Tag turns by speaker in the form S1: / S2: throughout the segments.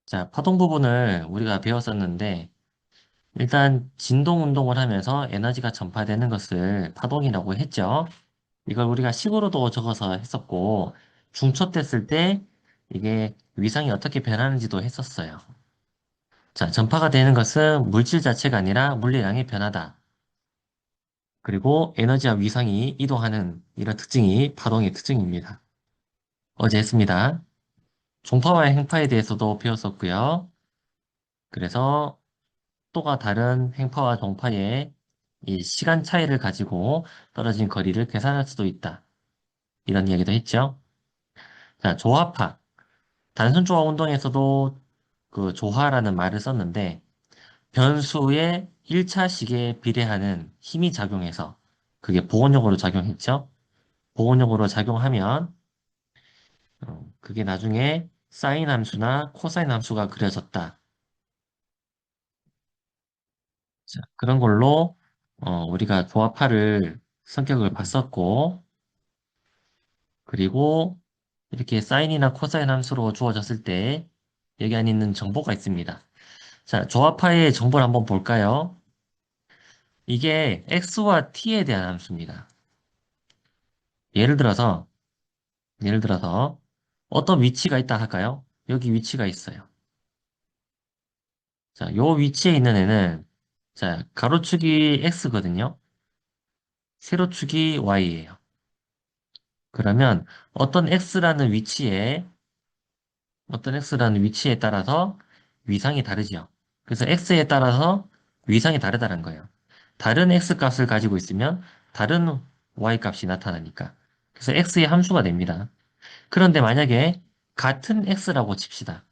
S1: 자, 파동 부분을 우리가 배웠었는데, 일단 진동 운동을 하면서 에너지가 전파되는 것을 파동이라고 했죠. 이걸 우리가 식으로도 적어서 했었고, 중첩됐을 때 이게 위상이 어떻게 변하는지도 했었어요. 자, 전파가 되는 것은 물질 자체가 아니라 물리량의 변화다. 그리고 에너지와 위상이 이동하는 이런 특징이 파동의 특징입니다. 어제 했습니다. 종파와 행파에 대해서도 배웠었고요. 그래서 속도가 다른 행파와 동파의 이 시간 차이를 가지고 떨어진 거리를 계산할 수도 있다. 이런 이야기도 했죠. 자, 조화파. 단순 조화 운동에서도 그 조화라는 말을 썼는데 변수의 1차 시계에 비례하는 힘이 작용해서 그게 보온력으로 작용했죠. 보온력으로 작용하면 그게 나중에 사인 함수나 코사인 함수가 그려졌다. 자, 그런 걸로 우리가 조화파를 성격을 봤었고 그리고 이렇게 사인이나 코사인 함수로 주어졌을 때 여기 안에 있는 정보가 있습니다. 자, 조합파의 정보를 한번 볼까요? 이게 x와 t에 대한 함수입니다. 예를 들어서, 예를 들어서 어떤 위치가 있다 할까요? 여기 위치가 있어요. 자, 요 위치에 있는 애는 자, 가로축이 x거든요. 세로축이 y예요. 그러면 어떤 x라는 위치에 따라서 위상이 다르죠. 그래서 x에 따라서 위상이 다르다는 거예요. 다른 x 값을 가지고 있으면 다른 y 값이 나타나니까. 그래서 x의 함수가 됩니다. 그런데 만약에 같은 x라고 칩시다.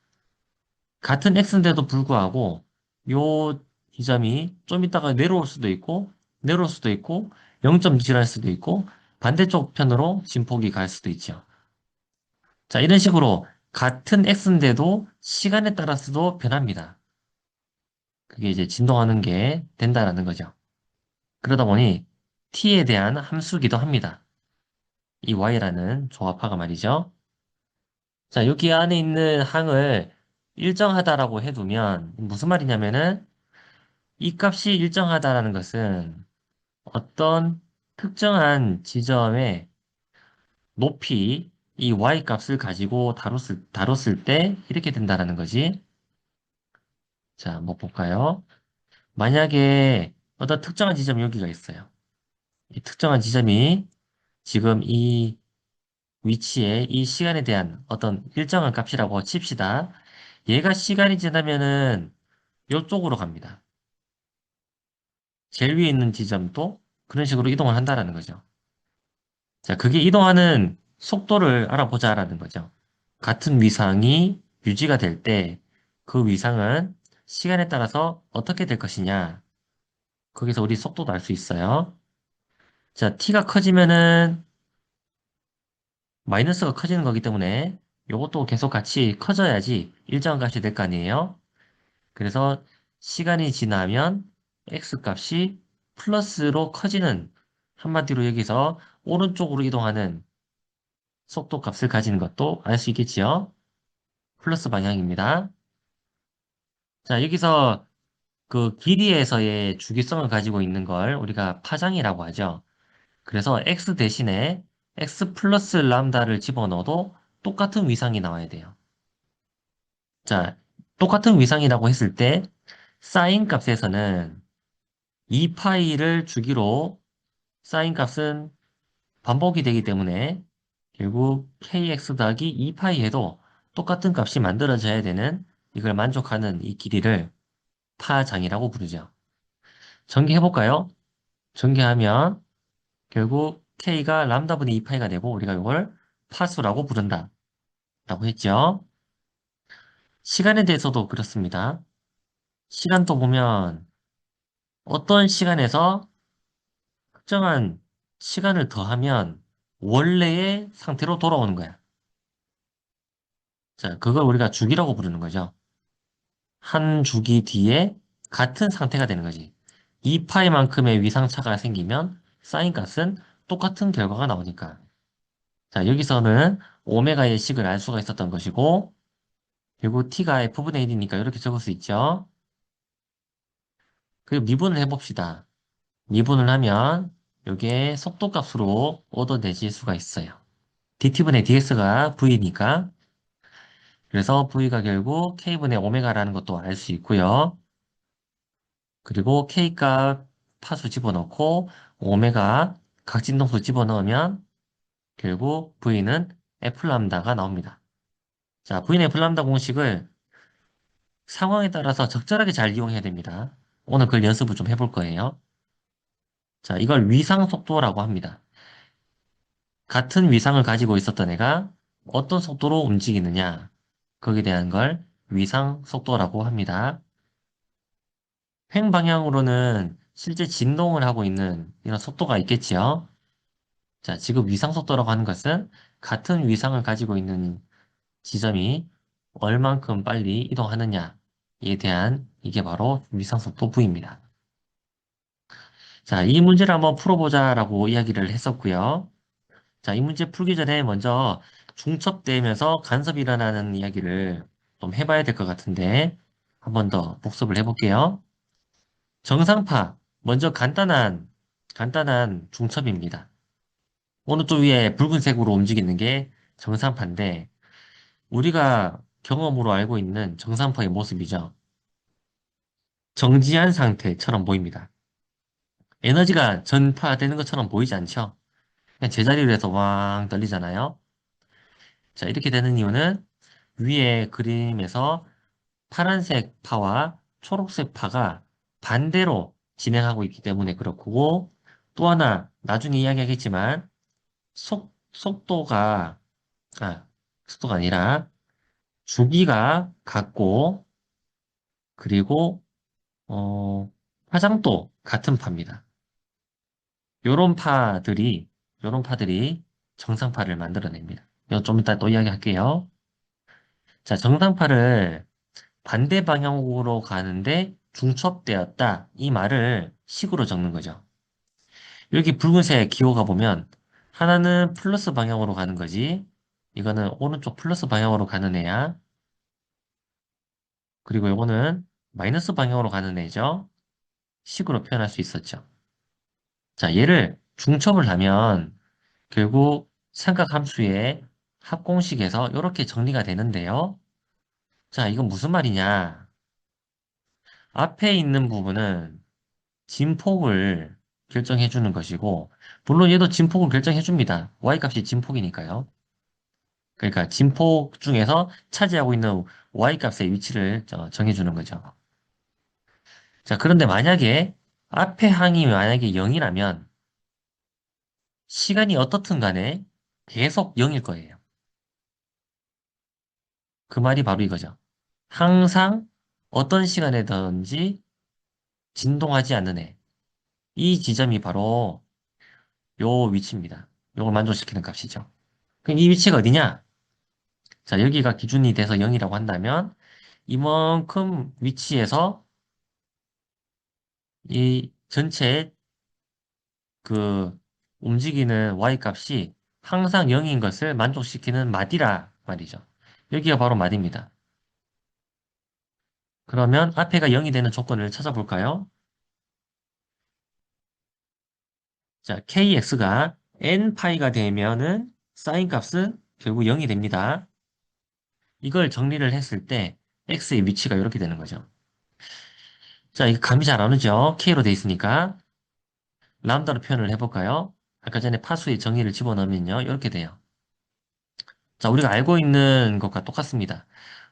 S1: 같은 x인데도 불구하고 요 지점이 좀 있다가 내려올 수도 있고 내려올 수도 있고 0.0할 수도 있고 반대쪽 편으로 진폭이 갈 수도 있죠. 자, 이런 식으로 같은 x인데도 시간에 따라서도 변합니다. 그게 이제 진동하는 게 된다라는 거죠. 그러다 보니 t에 대한 함수기도 합니다. 이 y라는 조합화가 말이죠. 자, 여기 안에 있는 항을 일정하다라고 해두면 무슨 말이냐면은 이 값이 일정하다라는 것은 어떤 특정한 지점의 높이 이 y 값을 가지고 다뤘을 때 이렇게 된다라는 거지. 자, 한번 볼까요? 만약에 어떤 특정한 지점이 여기가 있어요. 이 특정한 지점이 지금 이 위치에 이 시간에 대한 어떤 일정한 값이라고 칩시다. 얘가 시간이 지나면은 이쪽으로 갑니다. 제일 위에 있는 지점도 그런 식으로 이동을 한다라는 거죠. 자, 그게 이동하는 속도를 알아보자라는 거죠. 같은 위상이 유지가 될 때 그 위상은 시간에 따라서 어떻게 될 것이냐. 거기서 우리 속도도 알 수 있어요. 자, t가 커지면은 마이너스가 커지는 거기 때문에 이것도 계속 같이 커져야지 일정한 값이 될 거 아니에요? 그래서 시간이 지나면 x 값이 플러스로 커지는 한마디로 여기서 오른쪽으로 이동하는 속도 값을 가지는 것도 알 수 있겠지요? 플러스 방향입니다. 자, 여기서 그 길이에서의 주기성을 가지고 있는 걸 우리가 파장이라고 하죠. 그래서 x 대신에 x 플러스 람다를 집어넣어도 똑같은 위상이 나와야 돼요. 자, 똑같은 위상이라고 했을 때 사인 값에서는 2파이를 주기로 사인 값은 반복이 되기 때문에 결국 kx 더하기 2파이 해도 똑같은 값이 만들어져야 되는 이걸 만족하는 이 길이를 파장이라고 부르죠. 전개해볼까요? 전개하면 결국 k가 람다분의 2파이가 되고 우리가 이걸 파수라고 부른다. 라고 했죠. 시간에 대해서도 그렇습니다. 시간도 보면 어떤 시간에서 특정한 시간을 더하면 원래의 상태로 돌아오는 거야. 자, 그걸 우리가 주기라고 부르는 거죠. 한 주기 뒤에 같은 상태가 되는 거지. 2파이만큼의 위상차가 생기면 사인 값은 똑같은 결과가 나오니까. 자, 여기서는 오메가의 식을 알 수가 있었던 것이고, 그리고 t가 f분의 1이니까 이렇게 적을 수 있죠. 그리고 미분을 해봅시다. 미분을 하면 이게 속도값으로 얻어내질 수가 있어요. dt분의 dx가 v니까 그래서 v가 결국 k분의 오메가라는 것도 알 수 있고요. 그리고 k값 파수 집어넣고 오메가 각진동수 집어넣으면 결국 v는 f 람다가 나옵니다. 자, v는 f 람다 공식을 상황에 따라서 적절하게 잘 이용해야 됩니다. 오늘 그 연습을 좀 해볼 거예요. 자, 이걸 위상 속도라고 합니다. 같은 위상을 가지고 있었던 애가 어떤 속도로 움직이느냐, 거기에 대한 걸 위상 속도라고 합니다. 횡 방향으로는 실제 진동을 하고 있는 이런 속도가 있겠지요. 자, 지금 위상 속도라고 하는 것은 같은 위상을 가지고 있는 지점이 얼만큼 빨리 이동하느냐에 대한 이게 바로 위상 속도 V입니다. 자, 이 문제를 한번 풀어보자라고 이야기를 했었고요. 자, 이 문제 풀기 전에 먼저 중첩되면서 간섭이 일어나는 이야기를 좀 해봐야 될 것 같은데 한 번 더 복습을 해볼게요. 정상파, 먼저 간단한 중첩입니다. 오른쪽 위에 붉은색으로 움직이는 게 정상파인데 우리가 경험으로 알고 있는 정상파의 모습이죠. 정지한 상태처럼 보입니다. 에너지가 전파되는 것처럼 보이지 않죠? 그냥 제자리로 해서 왕 떨리잖아요. 자, 이렇게 되는 이유는 위에 그림에서 파란색 파와 초록색 파가 반대로 진행하고 있기 때문에 그렇고 또 하나 나중에 이야기하겠지만 속도가 속도가 아니라 주기가 같고 그리고 파장도 같은 파입니다. 요런 파들이 요런 파들이 정상파를 만들어냅니다. 이거 좀 이따 또 이야기할게요. 자, 정상파를 반대 방향으로 가는데 중첩되었다. 이 말을 식으로 적는 거죠. 여기 붉은색 기호가 보면 하나는 플러스 방향으로 가는 거지. 이거는 오른쪽 플러스 방향으로 가는 애야. 그리고 이거는 마이너스 방향으로 가는 애죠. 식으로 표현할 수 있었죠. 자, 얘를 중첩을 하면 결국 삼각함수의 합공식에서 이렇게 정리가 되는데요. 자, 이건 무슨 말이냐? 앞에 있는 부분은 진폭을 결정해 주는 것이고, 물론 얘도 진폭을 결정해 줍니다. y값이 진폭이니까요. 그러니까 진폭 중에서 차지하고 있는 y값의 위치를 정해 주는 거죠. 자, 그런데 만약에 앞에 항이 만약에 0이라면 시간이 어떻든 간에 계속 0일 거예요. 그 말이 바로 이거죠. 항상 어떤 시간에든지 진동하지 않는 애. 이 지점이 바로 요 위치입니다. 요걸 만족시키는 값이죠. 그럼 이 위치가 어디냐? 자, 여기가 기준이 돼서 0이라고 한다면 이만큼 위치에서 이 전체 그 움직이는 y 값이 항상 0인 것을 만족시키는 마디라 말이죠. 여기가 바로 마디입니다. 그러면 앞에가 0이 되는 조건을 찾아볼까요? 자, kx가 n파이가 되면은 사인 값은 결국 0이 됩니다. 이걸 정리를 했을 때 x의 위치가 이렇게 되는 거죠. 자, 이거 감이 잘 안 오죠? k로 돼 있으니까. 람다로 표현을 해볼까요? 아까 전에 파수의 정의를 집어넣으면요. 이렇게 돼요. 자, 우리가 알고 있는 것과 똑같습니다.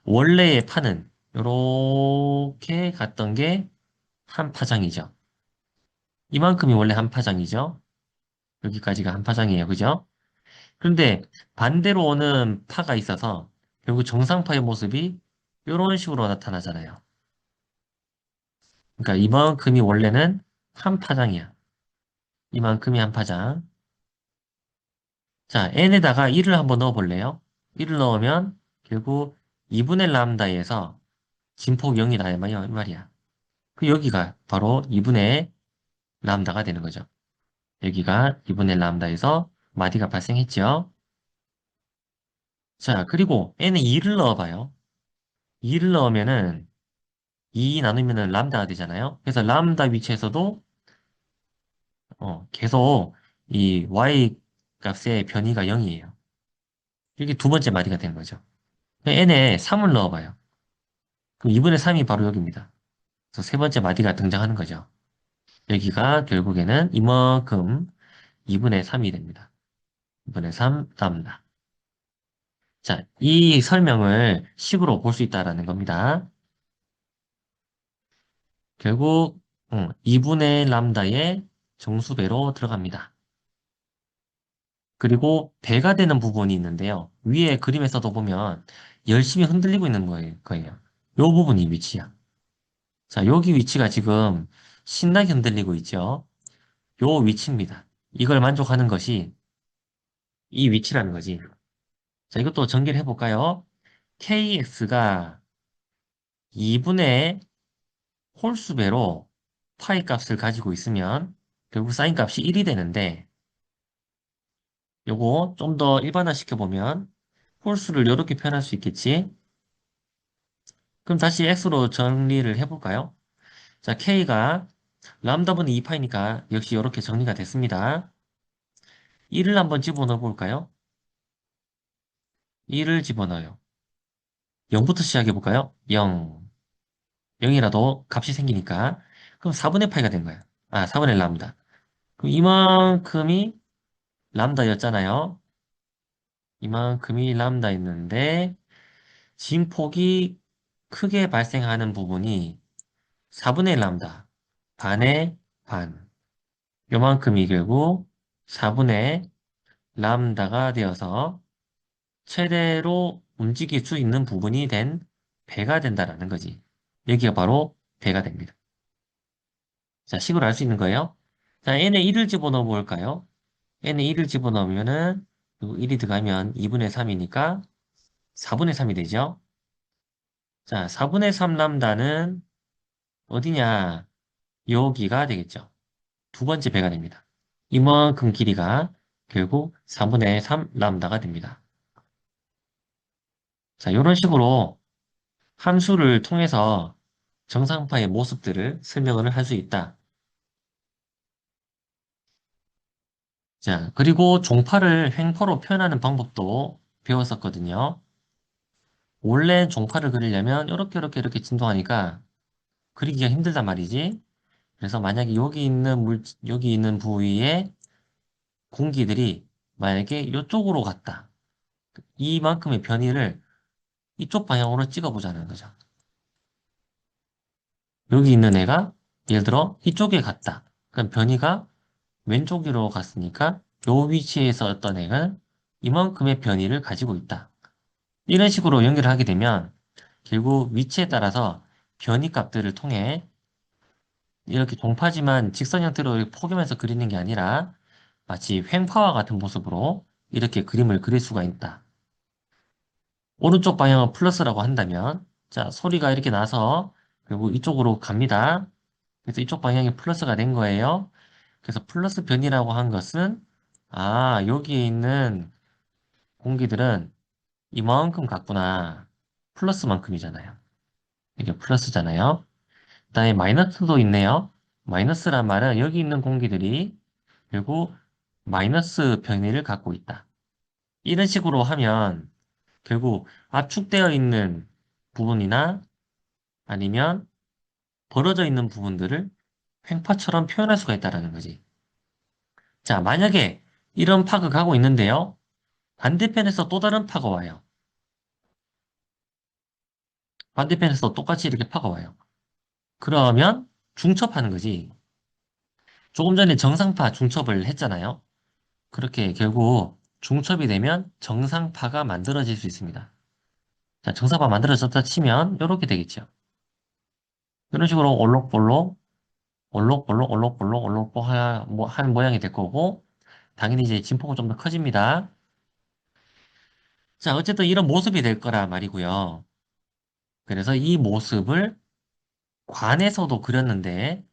S1: 원래의 파는 이렇게 갔던 게 한 파장이죠. 이만큼이 원래 한 파장이죠. 여기까지가 한 파장이에요. 그죠? 그런데 반대로 오는 파가 있어서 결국 정상파의 모습이 이런 식으로 나타나잖아요. 그러니까 이만큼이 원래는 한 파장이야. 이만큼이 한 파장. 자, n에다가 1을 한번 넣어볼래요? 1을 넣으면 결국 2분의 람다에서 진폭 0이다 이 말이야. 그 여기가 바로 2분의 람다가 되는 거죠. 여기가 2분의 람다에서 마디가 발생했죠. 자, 그리고 n에 2를 넣어봐요. 2를 넣으면은 2 나누면은 람다가 되잖아요. 그래서 람다 위치에서도 계속 이 y 값의 변이가 0이에요. 이게 두 번째 마디가 되는 거죠. n에 3을 넣어봐요. 그럼 2분의 3이 바로 여기입니다. 그래서 세 번째 마디가 등장하는 거죠. 여기가 결국에는 이만큼 2분의 3이 됩니다. 2분의 3 람다. 자, 이 설명을 식으로 볼 수 있다라는 겁니다. 결국 2분의 람다의 정수배로 들어갑니다. 그리고 배가 되는 부분이 있는데요. 위에 그림에서도 보면 열심히 흔들리고 있는 거예요. 요 부분이 위치야. 자, 여기 위치가 지금 신나게 흔들리고 있죠. 요 위치입니다. 이걸 만족하는 것이 이 위치라는 거지. 자, 이것도 전개를 해볼까요? kx가 2분의 홀수배로 파이 값을 가지고 있으면 결국 사인 값이 1이 되는데 요거 좀 더 일반화 시켜보면 홀수를 이렇게 표현할 수 있겠지? 그럼 다시 x로 정리를 해볼까요? 자, k가 람다분의 2파이니까 역시 이렇게 정리가 됐습니다. 1을 한번 집어넣어 볼까요? 1을 집어넣어요. 0부터 시작해 볼까요? 0. 0이라도 값이 생기니까. 그럼 4분의 파이가 된 거야. 아, 4분의 람다. 그럼 이만큼이 람다였잖아요. 이만큼이 람다였는데 진폭이 크게 발생하는 부분이 4분의 람다. 반의 반. 요만큼이 결국 4분의 람다가 되어서 최대로 움직일 수 있는 부분이 된 배가 된다라는 거지. 여기가 바로 배가 됩니다. 자, 식으로 알 수 있는 거예요. 자, n에 1을 집어넣어 볼까요? n에 1을 집어넣으면은 1이 들어가면 2분의 3이니까 4분의 3이 되죠. 자, 4분의 3 람다는 어디냐? 여기가 되겠죠. 두 번째 배가 됩니다. 이만큼 길이가 결국 4분의 3 람다가 됩니다. 자, 이런 식으로 함수를 통해서 정상파의 모습들을 설명을 할 수 있다. 자, 그리고 종파를 횡포로 표현하는 방법도 배웠었거든요. 원래 종파를 그리려면 이렇게 진동하니까 그리기가 힘들단 말이지. 그래서 만약에 여기 있는 부위에 공기들이 만약에 이쪽으로 갔다. 이만큼의 변이를 이쪽 방향으로 찍어보자는 거죠. 여기 있는 애가 예를 들어 이쪽에 갔다. 그럼 변이가 왼쪽으로 갔으니까 요 위치에서 어떤 애가 이만큼의 변이를 가지고 있다. 이런 식으로 연결을 하게 되면 결국 위치에 따라서 변이 값들을 통해 이렇게 동파지만 직선 형태로 이렇게 포개면서 그리는 게 아니라 마치 횡파와 같은 모습으로 이렇게 그림을 그릴 수가 있다. 오른쪽 방향은 플러스라고 한다면 자, 소리가 이렇게 나서 결국 이쪽으로 갑니다. 그래서 이쪽 방향이 플러스가 된 거예요. 그래서 플러스 변이라고 한 것은 여기에 있는 공기들은 이만큼 같구나. 플러스만큼이잖아요. 이게 플러스잖아요. 그다음에 마이너스도 있네요. 마이너스란 말은 여기 있는 공기들이 결국 마이너스 변이를 갖고 있다. 이런 식으로 하면 결국 압축되어 있는 부분이나 아니면 벌어져 있는 부분들을 횡파처럼 표현할 수가 있다는 거지. 자, 만약에 이런 파가 가고 있는데요. 반대편에서 또 다른 파가 와요. 반대편에서 똑같이 이렇게 파가 와요. 그러면 중첩하는 거지. 조금 전에 정상파 중첩을 했잖아요. 그렇게 결국 중첩이 되면 정상파가 만들어질 수 있습니다. 자, 정상파 만들어졌다 치면 이렇게 되겠죠. 이런 식으로 올록볼록, 올록볼록, 올록볼록, 올록볼록 한 모양이 될 거고, 당연히 이제 진폭은 좀 더 커집니다. 자, 어쨌든 이런 모습이 될 거라 말이고요. 그래서 이 모습을 관에서도 그렸는데,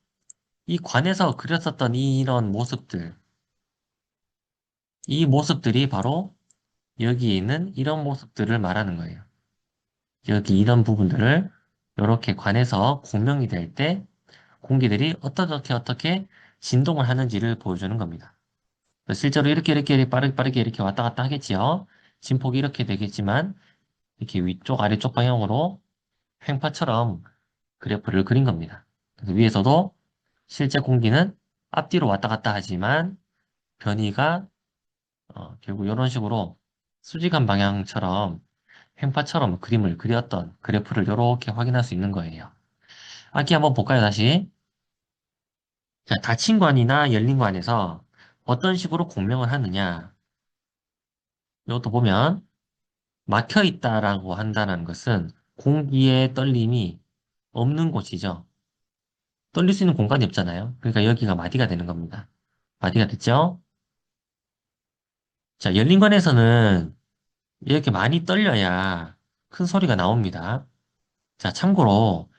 S1: 이 관에서 그렸었던 이런 모습들, 이 모습들이 바로 여기에 있는 이런 모습들을 말하는 거예요. 여기 이런 부분들을 이렇게 관해서 공명이 될 때 공기들이 어떻게 진동을 하는지를 보여주는 겁니다. 실제로 이렇게 빠르게 이렇게 왔다 갔다 하겠지요. 진폭이 이렇게 되겠지만 이렇게 위쪽 아래쪽 방향으로 횡파처럼 그래프를 그린 겁니다. 그래서 위에서도 실제 공기는 앞뒤로 왔다 갔다 하지만 변이가 결국 이런 식으로 수직한 방향처럼 횡파처럼 그림을 그렸던 그래프를 이렇게 확인할 수 있는 거예요. 악기 한번 볼까요, 다시? 자, 닫힌 관이나 열린 관에서 어떤 식으로 공명을 하느냐. 이것도 보면 막혀 있다라고 한다는 것은 공기의 떨림이 없는 곳이죠. 떨릴 수 있는 공간이 없잖아요. 그러니까 여기가 마디가 되는 겁니다. 마디가 됐죠? 자, 열린 관에서는 이렇게 많이 떨려야 큰 소리가 나옵니다. 자, 참고로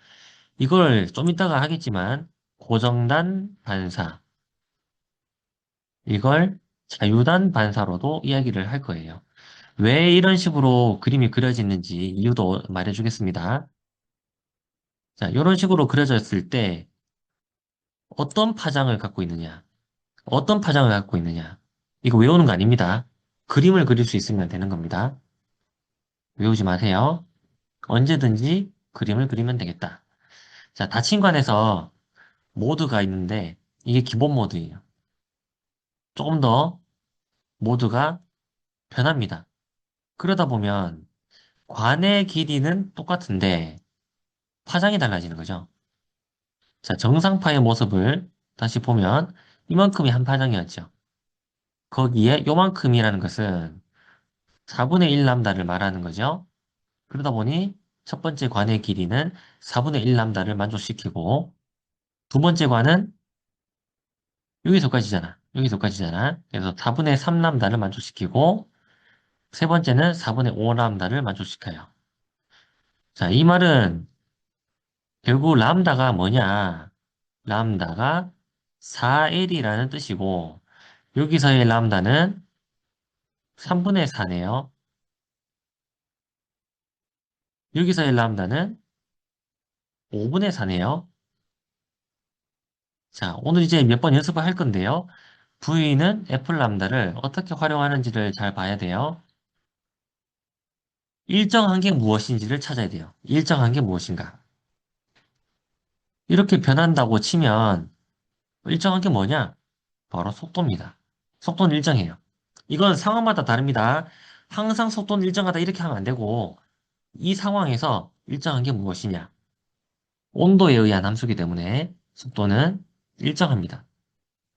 S1: 이걸 좀 이따가 하겠지만 고정단 반사, 이걸 자유단 반사로도 이야기를 할 거예요. 왜 이런 식으로 그림이 그려지는지 이유도 말해주겠습니다. 자, 이런 식으로 그려졌을 때 어떤 파장을 갖고 있느냐, 어떤 파장을 갖고 있느냐. 이거 외우는 거 아닙니다. 그림을 그릴 수 있으면 되는 겁니다. 외우지 마세요. 언제든지 그림을 그리면 되겠다. 자, 다친관에서 모드가 있는데 이게 기본 모드예요. 조금 더 모드가 변합니다. 그러다 보면 관의 길이는 똑같은데 파장이 달라지는 거죠. 자, 정상파의 모습을 다시 보면 이만큼이 한 파장이었죠. 거기에 요만큼이라는 것은 4분의 1 람다를 말하는 거죠. 그러다 보니 첫 번째 관의 길이는 4분의 1 람다를 만족시키고 두 번째 관은 여기서까지잖아. 여기서까지잖아. 그래서 4분의 3 람다를 만족시키고 세 번째는 4분의 5 람다를 만족시켜요. 자, 이 말은 결국 람다가 뭐냐? 람다가 4L이라는 뜻이고 여기서의 람다는 3분의 4네요. 여기서의 람다는 5분의 4네요. 자, 오늘 이제 몇 번 연습을 할 건데요. V는 F 람다를 어떻게 활용하는지를 잘 봐야 돼요. 일정한 게 무엇인지를 찾아야 돼요. 일정한 게 무엇인가. 이렇게 변한다고 치면 일정한 게 뭐냐? 바로 속도입니다. 속도는 일정해요. 이건 상황마다 다릅니다. 항상 속도는 일정하다 이렇게 하면 안 되고 이 상황에서 일정한 게 무엇이냐? 온도에 의한 함수기 때문에 속도는 일정합니다.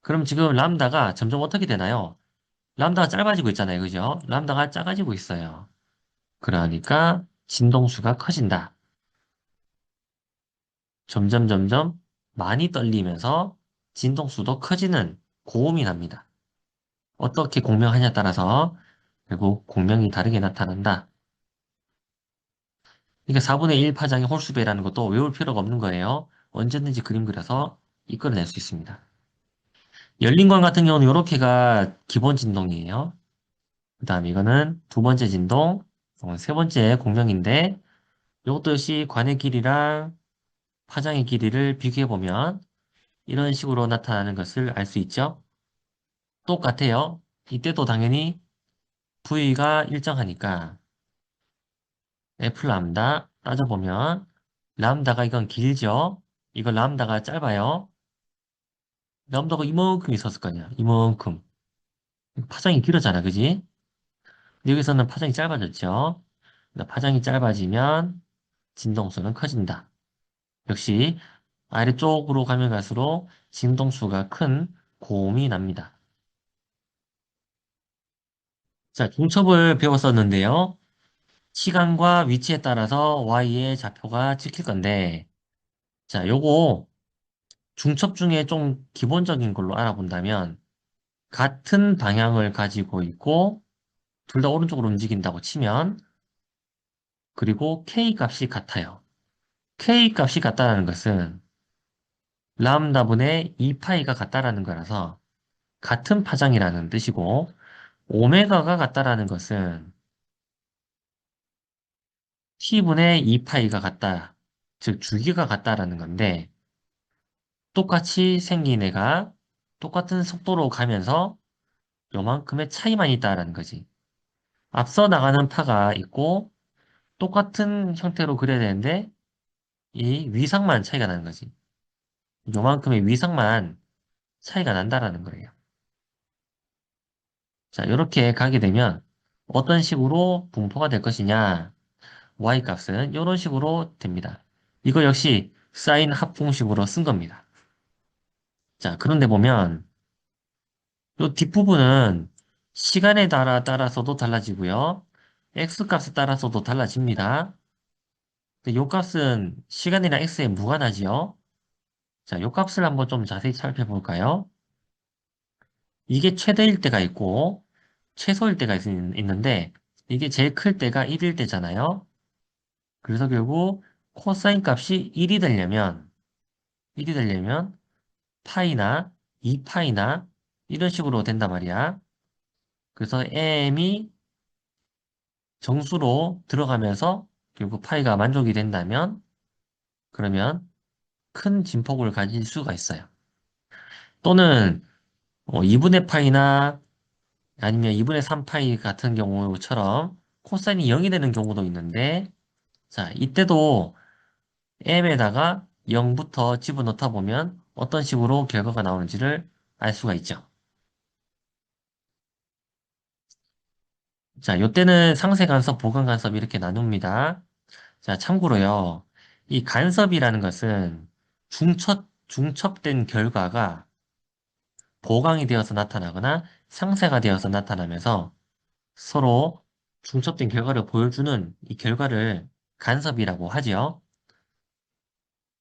S1: 그럼 지금 람다가 점점 어떻게 되나요? 람다가 짧아지고 있잖아요. 그죠? 람다가 작아지고 있어요. 그러니까 진동수가 커진다. 점점 많이 떨리면서 진동수도 커지는 고음이 납니다. 어떻게 공명하냐에 따라서 결국 공명이 다르게 나타난다. 그러니까 4분의 1 파장의 홀수배라는 것도 외울 필요가 없는 거예요. 언제든지 그림 그려서 이끌어낼 수 있습니다. 열린 관 같은 경우는 이렇게가 기본 진동이에요. 그 다음 이거는 두 번째 진동, 세 번째 공명인데 이것도 역시 관의 길이랑 파장의 길이를 비교해보면 이런 식으로 나타나는 것을 알 수 있죠. 똑같아요. 이때도 당연히 V가 일정하니까 F 람다 따져보면 람다가 이건 길죠. 이거 람다가 짧아요. 람다가 이만큼 있었을 거 아니야. 이만큼. 파장이 길어잖아. 그지? 여기서는 파장이 짧아졌죠. 파장이 짧아지면 진동수는 커진다. 역시 아래쪽으로 가면 갈수록 진동수가 큰 고음이 납니다. 자, 중첩을 배웠었는데요. 시간과 위치에 따라서 Y의 좌표가 찍힐 건데, 자, 요거 중첩 중에 좀 기본적인 걸로 알아본다면, 같은 방향을 가지고 있고, 둘 다 오른쪽으로 움직인다고 치면, 그리고 K 값이 같아요. K 값이 같다는 것은 람다분의 2파이가 같다라는 거라서 같은 파장이라는 뜻이고, 오메가가 같다라는 것은 t분의 2파이가 같다. 즉, 주기가 같다라는 건데, 똑같이 생긴 애가 똑같은 속도로 가면서 요만큼의 차이만 있다라는 거지. 앞서 나가는 파가 있고, 똑같은 형태로 그려야 되는데, 이 위상만 차이가 나는 거지. 요만큼의 위상만 차이가 난다라는 거예요. 자, 이렇게 가게 되면 어떤 식으로 분포가 될 것이냐? y 값은 이런 식으로 됩니다. 이거 역시 사인 합공식으로 쓴 겁니다. 자, 그런데 보면 이 뒷부분은 시간에 따라서도 달라지고요. x 값에 따라서도 달라집니다. 근데 이 값은 시간이랑 x에 무관하지요. 자, 이 값을 한번 좀 자세히 살펴볼까요? 이게 최대일 때가 있고 최소일 때가 있는데 이게 제일 클 때가 1일 때잖아요. 그래서 결국 코사인 값이 1이 되려면 파이나 2파이나 이런 식으로 된단 말이야. 그래서 m이 정수로 들어가면서 결국 파이가 만족이 된다면 그러면 큰 진폭을 가질 수가 있어요. 또는 2분의 파이나 아니면 2분의 3파이 같은 경우처럼 코사인이 0이 되는 경우도 있는데 자, 이때도 m에다가 0부터 집어넣다 보면 어떤 식으로 결과가 나오는지를 알 수가 있죠. 자, 요때는 상세 간섭, 보강 간섭 이렇게 나눕니다. 자, 참고로요. 이 간섭이라는 것은 중첩된 결과가 보강이 되어서 나타나거나 상세가 되어서 나타나면서 서로 중첩된 결과를 보여주는 이 결과를 간섭이라고 하지요.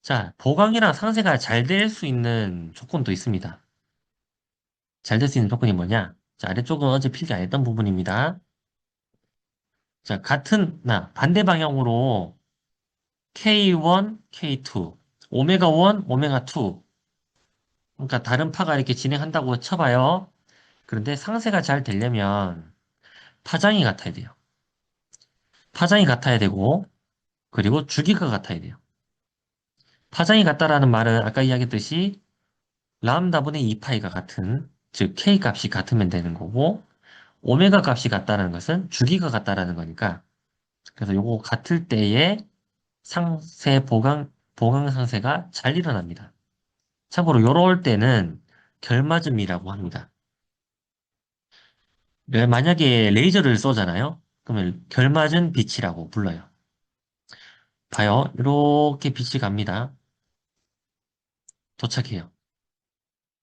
S1: 자, 보강이랑 상세가 잘 될 수 있는 조건도 있습니다. 잘 될 수 있는 조건이 뭐냐? 자, 아래쪽은 어제 필기 안 했던 부분입니다. 자, 반대 방향으로 K1, K2, 오메가 1, 오메가 2. 그러니까 다른 파가 이렇게 진행한다고 쳐봐요. 그런데 상세가 잘 되려면 파장이 같아야 돼요. 파장이 같아야 되고, 그리고 주기가 같아야 돼요. 파장이 같다라는 말은 아까 이야기했듯이 람다분의 2파이가 같은, 즉 K 값이 같으면 되는 거고, 오메가 값이 같다는 것은 주기가 같다라는 거니까, 그래서 요거 같을 때에 보강 상세가 잘 일어납니다. 참고로 요럴 때는 결맞음이라고 합니다. 만약에 레이저를 쏘잖아요? 그러면 결맞은 빛이라고 불러요. 봐요. 이렇게 빛이 갑니다. 도착해요.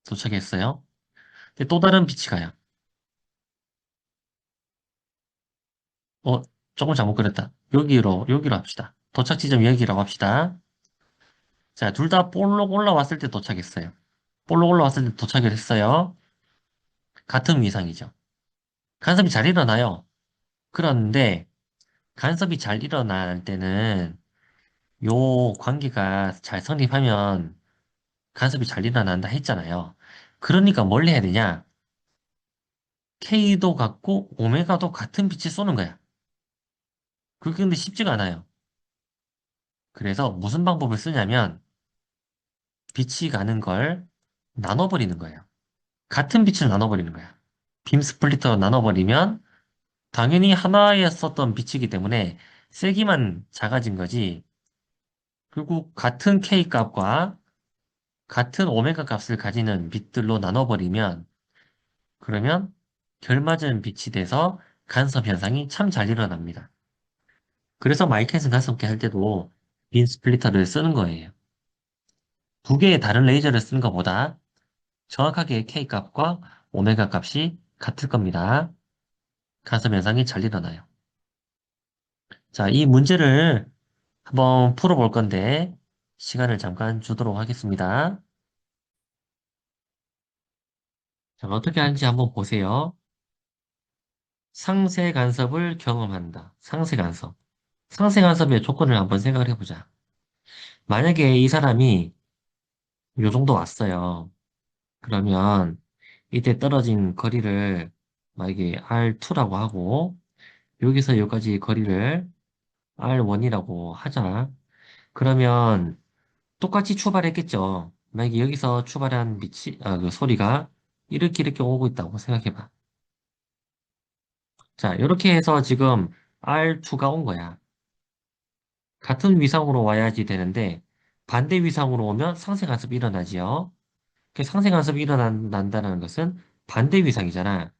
S1: 도착했어요. 근데 또 다른 빛이 가요. 어, 조금 잘못 그렸다. 여기로 합시다. 도착 지점 여기라고 합시다. 자, 둘 다 볼록 올라왔을 때 도착했어요. 볼록 올라왔을 때 도착을 했어요. 같은 위상이죠. 간섭이 잘 일어나요. 그런데 간섭이 잘 일어날 때는 요 관계가 잘 성립하면 간섭이 잘 일어난다 했잖아요. 그러니까 뭘 해야 되냐? K도 같고 오메가도 같은 빛을 쏘는 거야. 그게 근데 쉽지가 않아요. 그래서 무슨 방법을 쓰냐면 빛이 가는 걸 나눠버리는 거예요. 같은 빛을 나눠버리는 거야. 빔 스플리터로 나눠버리면 당연히 하나였었던 빛이기 때문에 세기만 작아진 거지. 결국 같은 K 값과 같은 오메가 값을 가지는 빛들로 나눠버리면 그러면 결맞은 빛이 돼서 간섭 현상이 참 잘 일어납니다. 그래서 마이캔슨 간섭기 할 때도 빈 스플리터를 쓰는 거예요. 두 개의 다른 레이저를 쓰는 것보다 정확하게 K 값과 오메가 값이 같을 겁니다. 간섭 현상이 잘 일어나요. 자, 이 문제를 한번 풀어볼 건데 시간을 잠깐 주도록 하겠습니다. 자, 어떻게 하는지 한번 보세요. 상세 간섭을 경험한다. 상세 간섭. 상세 간섭의 조건을 한번 생각을 해보자. 만약에 이 사람이 요 정도 왔어요. 그러면 이때 떨어진 거리를 만약에 R2라고 하고 여기서 여기까지 거리를 R1이라고 하자. 그러면 똑같이 출발했겠죠. 만약에 여기서 출발한 그 소리가 이렇게 오고 있다고 생각해봐. 자, 이렇게 해서 지금 R2가 온 거야. 같은 위상으로 와야지 되는데 반대 위상으로 오면 상쇄간섭이 일어나지요. 그 상쇄간섭이 일어난다는 것은 반대 위상이잖아.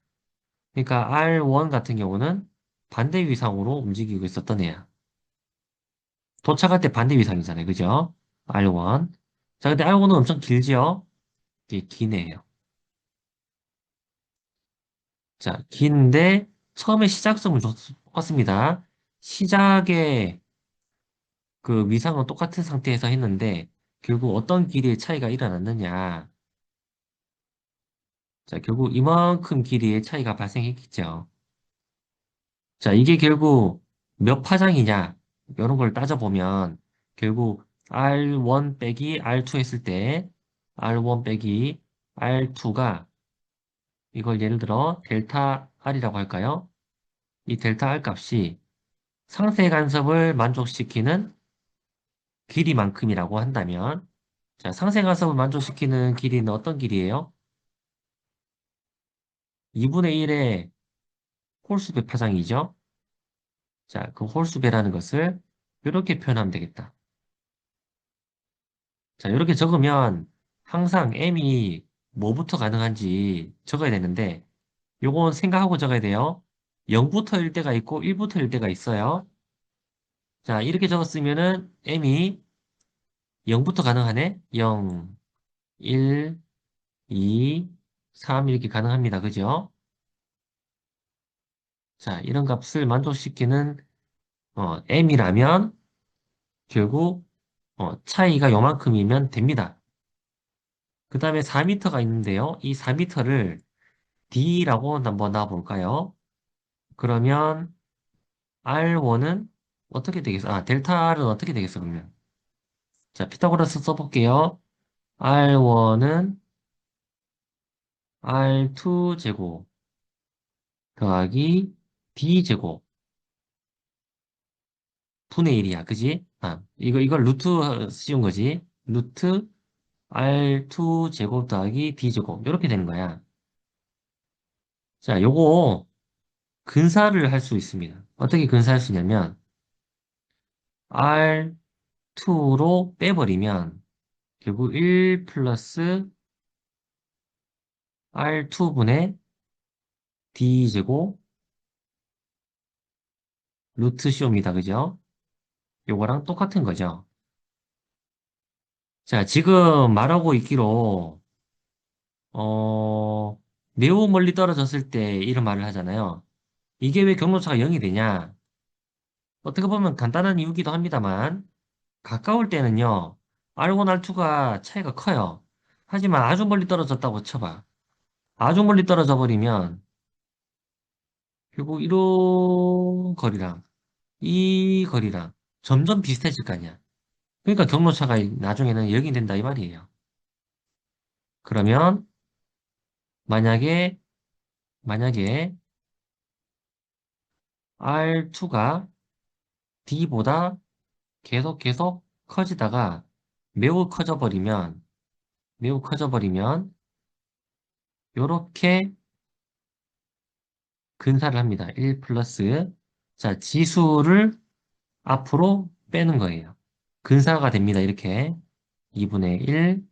S1: 그러니까 R1 같은 경우는 반대 위상으로 움직이고 있었던 애야. 도착할 때 반대 위상이잖아요. 그죠? R1. 자, 근데 R1은 엄청 길지요? 되게 기네요. 자, 긴데 처음에 시작점은 똑같습니다. 시작에 그 위상은 똑같은 상태에서 했는데 결국 어떤 길이의 차이가 일어났느냐. 자, 결국 이만큼 길이의 차이가 발생했겠죠. 자, 이게 결국 몇 파장이냐. 이런 걸 따져보면 결국 R1 빼기 R2 했을 때 R1 빼기 R2가 이걸 예를 들어 델타 R이라고 할까요? 이 델타 R 값이 상세 간섭을 만족시키는 길이만큼이라고 한다면 자, 상세 간섭을 만족시키는 길이는 어떤 길이에요? 2분의 1의 홀수배 파장이죠. 자, 그 홀수배라는 것을 이렇게 표현하면 되겠다. 자, 이렇게 적으면 항상 m이 뭐부터 가능한지 적어야 되는데 요건 생각하고 적어야 돼요. 0부터 1 때가 있고 1부터 1 때가 있어요. 자, 이렇게 적었으면은 m이 0부터 가능하네. 0, 1, 2, 3 이렇게 가능합니다. 그죠? 자, 이런 값을 만족시키는 m이라면 결국 차이가 요만큼이면 됩니다. 그 다음에 4m가 있는데요. 이 4m를 D라고 한번 놔볼까요? 그러면 R1은 어떻게 되겠어? 아, 델타 R은 어떻게 되겠어, 그러면? 자, 피타고라스 써볼게요. R1은 R2 제곱 더하기 D 제곱 분의 1이야, 그지? 아, 이걸 루트 씌운 거지. 루트 R2 제곱 더하기 D 제곱. 이렇게 되는 거야. 자, 요거 근사를 할 수 있습니다. 어떻게 근사할 수 있냐면, R2로 빼버리면, 결국 1 플러스 R2분의 D제곱 루트 시옵니다. 그죠? 요거랑 똑같은 거죠. 자, 지금 말하고 있기로, 어, 매우 멀리 떨어졌을 때 이런 말을 하잖아요. 이게 왜 경로차가 0이 되냐? 어떻게 보면 간단한 이유기도 합니다만, 가까울 때는요, R1, R2가 차이가 커요. 하지만 아주 멀리 떨어졌다고 쳐봐. 아주 멀리 떨어져 버리면, 결국 이런 거리랑, 이 거리랑 점점 비슷해질 거 아니야. 그러니까 경로차가 나중에는 0이 된다 이 말이에요. 그러면, 만약에 R2가 D보다 계속 커지다가 매우 커져버리면, 요렇게 근사를 합니다. 1 플러스, 자, 지수를 앞으로 빼는 거예요. 근사가 됩니다. 이렇게. 2분의 1,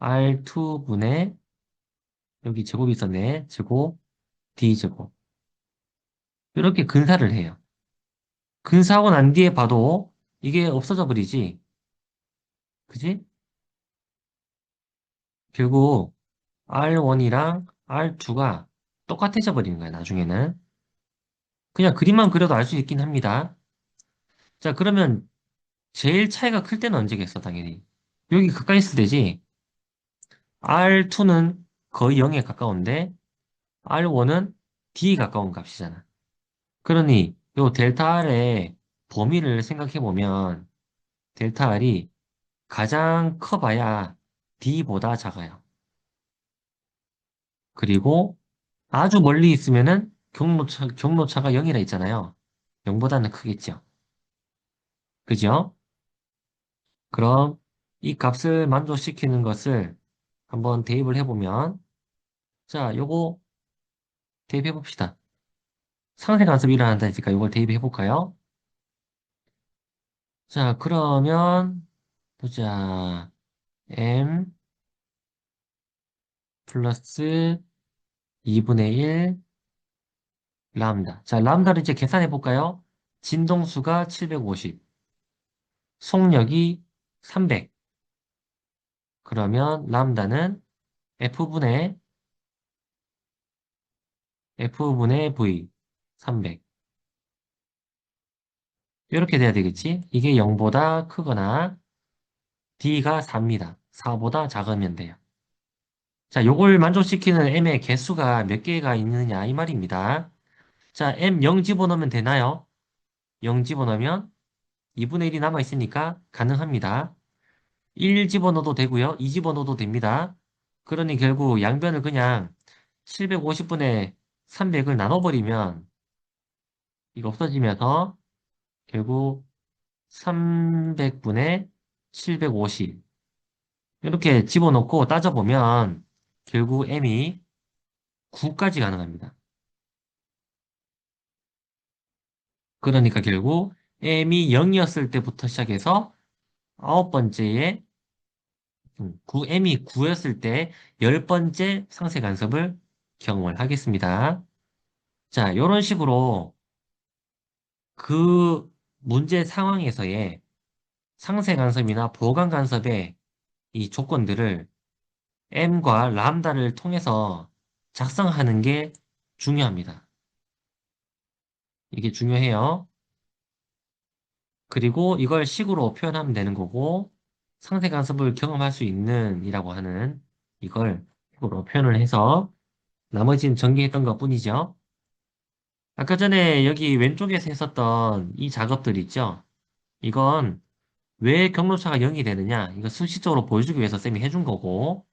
S1: R2분의, 여기 제곱이 있었네. 제곱, D제곱. 이렇게 근사를 해요. 근사하고 난 뒤에 봐도 이게 없어져 버리지. 그지? 결국 R1이랑 R2가 똑같아져 버리는 거야, 나중에는. 그냥 그림만 그려도 알 수 있긴 합니다. 자, 그러면 제일 차이가 클 때는 언제겠어, 당연히. 여기 가까이 있을 때지. R2는 거의 0에 가까운데 R1은 D에 가까운 값이잖아. 그러니 요 델타 R의 범위를 생각해 보면 델타 R이 가장 커봐야 D보다 작아요. 그리고 아주 멀리 있으면은 경로차가 0이라 있잖아요. 0보다는 크겠죠. 그죠? 그럼 이 값을 만족시키는 것을 한번 대입을 해보면, 자, 요거 대입해봅시다. 상세 간섭이 일어난다니까 이걸 대입해볼까요? 자, 그러면, 보자. m 플러스 2분의 1 람다. 자, 람다를 이제 계산해볼까요? 진동수가 750, 속력이 300. 그러면 람다는 F분의 V 300. 이렇게 돼야 되겠지? 이게 0보다 크거나 D가 4입니다. 4보다 작으면 돼요. 자, 요걸 만족시키는 M의 개수가 몇 개가 있느냐 이 말입니다. 자, M 0 집어넣으면 되나요? 0 집어넣으면 2분의 1이 남아있으니까 가능합니다. 1 집어넣어도 되고요. 2 집어넣어도 됩니다. 그러니 결국 양변을 그냥 750분의 300을 나눠버리면 이거 없어지면서 결국 300분의 750 이렇게 집어넣고 따져보면 결국 m이 9까지 가능합니다. 그러니까 결국 m이 0이었을 때부터 시작해서 아홉 번째에 m이 9였을 때 열 번째 상세 간섭을 경험을 하겠습니다. 자, 이런 식으로 그 문제 상황에서의 상세 간섭이나 보강 간섭의 이 조건들을 m과 람다를 통해서 작성하는 게 중요합니다. 이게 중요해요. 그리고 이걸 식으로 표현하면 되는 거고 상세 간섭을 경험할 수 있는 이라고 하는 이걸 식으로 표현을 해서 나머지는 전개했던 것뿐이죠. 아까 전에 여기 왼쪽에서 했었던 이 작업들 있죠? 이건 왜 경로차가 0이 되느냐? 이거 수식적으로 보여주기 위해서 쌤이 해준 거고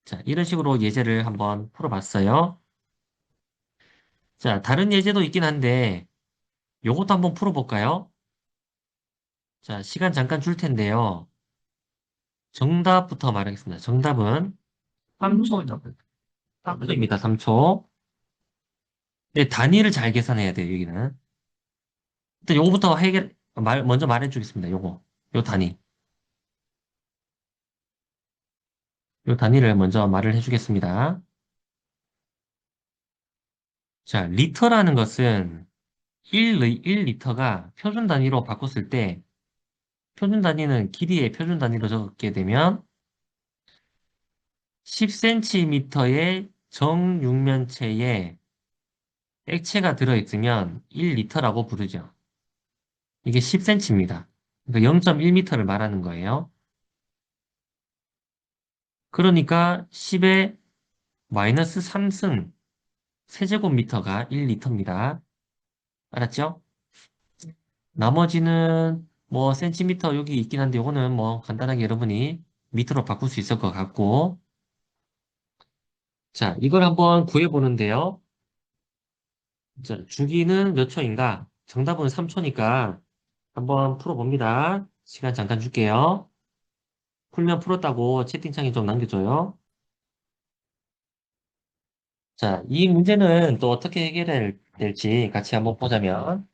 S1: 자, 이런 식으로 예제를 한번 풀어봤어요. 자, 다른 예제도 있긴 한데 요것도 한번 풀어볼까요? 자, 시간 잠깐 줄 텐데요. 정답부터 말하겠습니다. 정답은 3초입니다. 3초입니다. 3초. 네, 단위를 잘 계산해야 돼요, 여기는. 일단 요거부터 먼저 말해주겠습니다. 요 단위. 요 단위를 먼저 말을 해주겠습니다. 자, 리터라는 것은 1리터가 표준 단위로 바꿨을 때 표준 단위는 길이의 표준 단위로 적게 되면 10cm의 정육면체에 액체가 들어있으면 1리터라고 부르죠. 이게 10cm입니다. 그러니까 0.1m를 말하는 거예요. 그러니까 10의 마이너스 3승 세제곱미터가 1리터입니다. 알았죠? 나머지는 뭐 센티미터 여기 있긴 한데 이거는 뭐 간단하게 여러분이 미터로 바꿀 수 있을 것 같고 자, 이걸 한번 구해보는데요. 자, 주기는 몇 초인가? 정답은 3초니까 한번 풀어봅니다. 시간 잠깐 줄게요. 풀면 풀었다고 채팅창에 좀 남겨줘요. 자, 이 문제는 또 어떻게 될지 같이 한번 보자면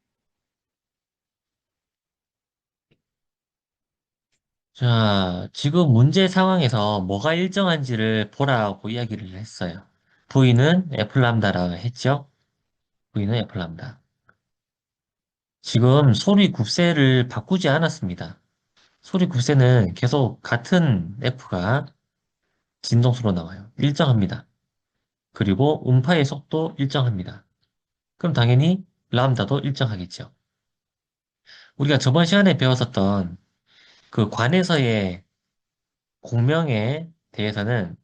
S1: 자, 지금 문제 상황에서 뭐가 일정한지를 보라고 이야기를 했어요. V는 F람다라고 했죠? V는 F람다. 지금 소리 굽세를 바꾸지 않았습니다. 소리 굽세는 계속 같은 F가 진동수로 나와요. 일정합니다. 그리고 음파의 속도 일정합니다. 그럼 당연히 람다도 일정하겠죠. 우리가 저번 시간에 배웠었던 그 관에서의 공명에 대해서는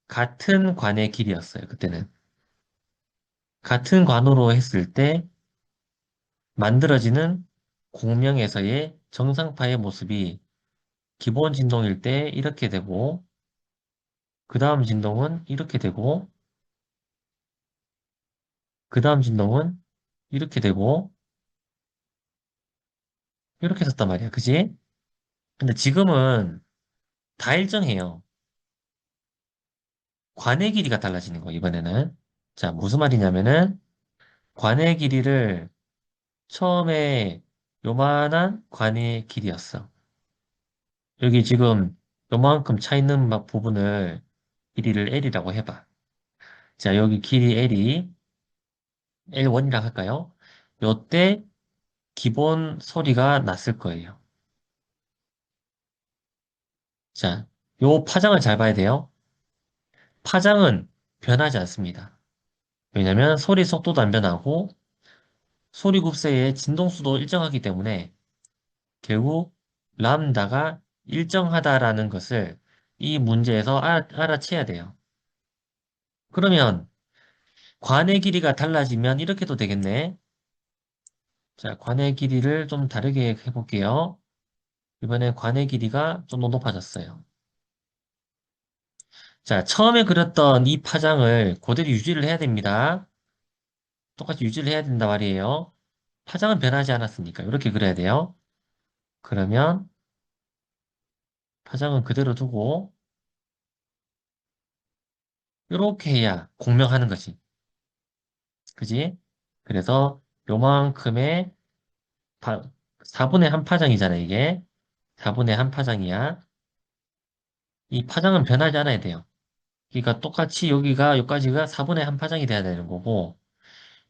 S1: 같은 관의 길이였어요. 그때는. 같은 관으로 했을 때 만들어지는 공명에서의 정상파의 모습이 기본 진동일 때 이렇게 되고 그 다음 진동은 이렇게 되고 그 다음 진동은 이렇게 되고 이렇게 썼단 말이야. 그지? 근데 지금은 다 일정해요. 관의 길이가 달라지는 거, 이번에는. 자, 무슨 말이냐면은, 관의 길이를 처음에 요만한 관의 길이였어. 여기 지금 요만큼 차 있는 부분을 길이를 L이라고 해봐. 자, 여기 길이 L이 L1이라고 할까요? 요때 기본 소리가 났을 거예요. 자, 요 파장을 잘 봐야 돼요. 파장은 변하지 않습니다. 왜냐면 소리 속도도 안 변하고 소리 곱쇄의 진동수도 일정하기 때문에 결국 람다가 일정하다라는 것을 이 문제에서 알아채야 돼요. 그러면 관의 길이가 달라지면 이렇게도 되겠네. 자, 관의 길이를 좀 다르게 해볼게요. 이번에 관의 길이가 좀 더 높아졌어요. 자, 처음에 그렸던 이 파장을 그대로 유지를 해야 됩니다. 똑같이 유지를 해야 된다 말이에요. 파장은 변하지 않았으니까 이렇게 그려야 돼요. 그러면 파장은 그대로 두고 이렇게 해야 공명하는 거지. 그지? 그래서 요만큼의 4분의 한 파장이잖아, 이게. 4분의 한 파장이야. 이 파장은 변하지 않아야 돼요. 그러니까 똑같이 여기가, 여기까지가 4분의 한 파장이 돼야 되는 거고,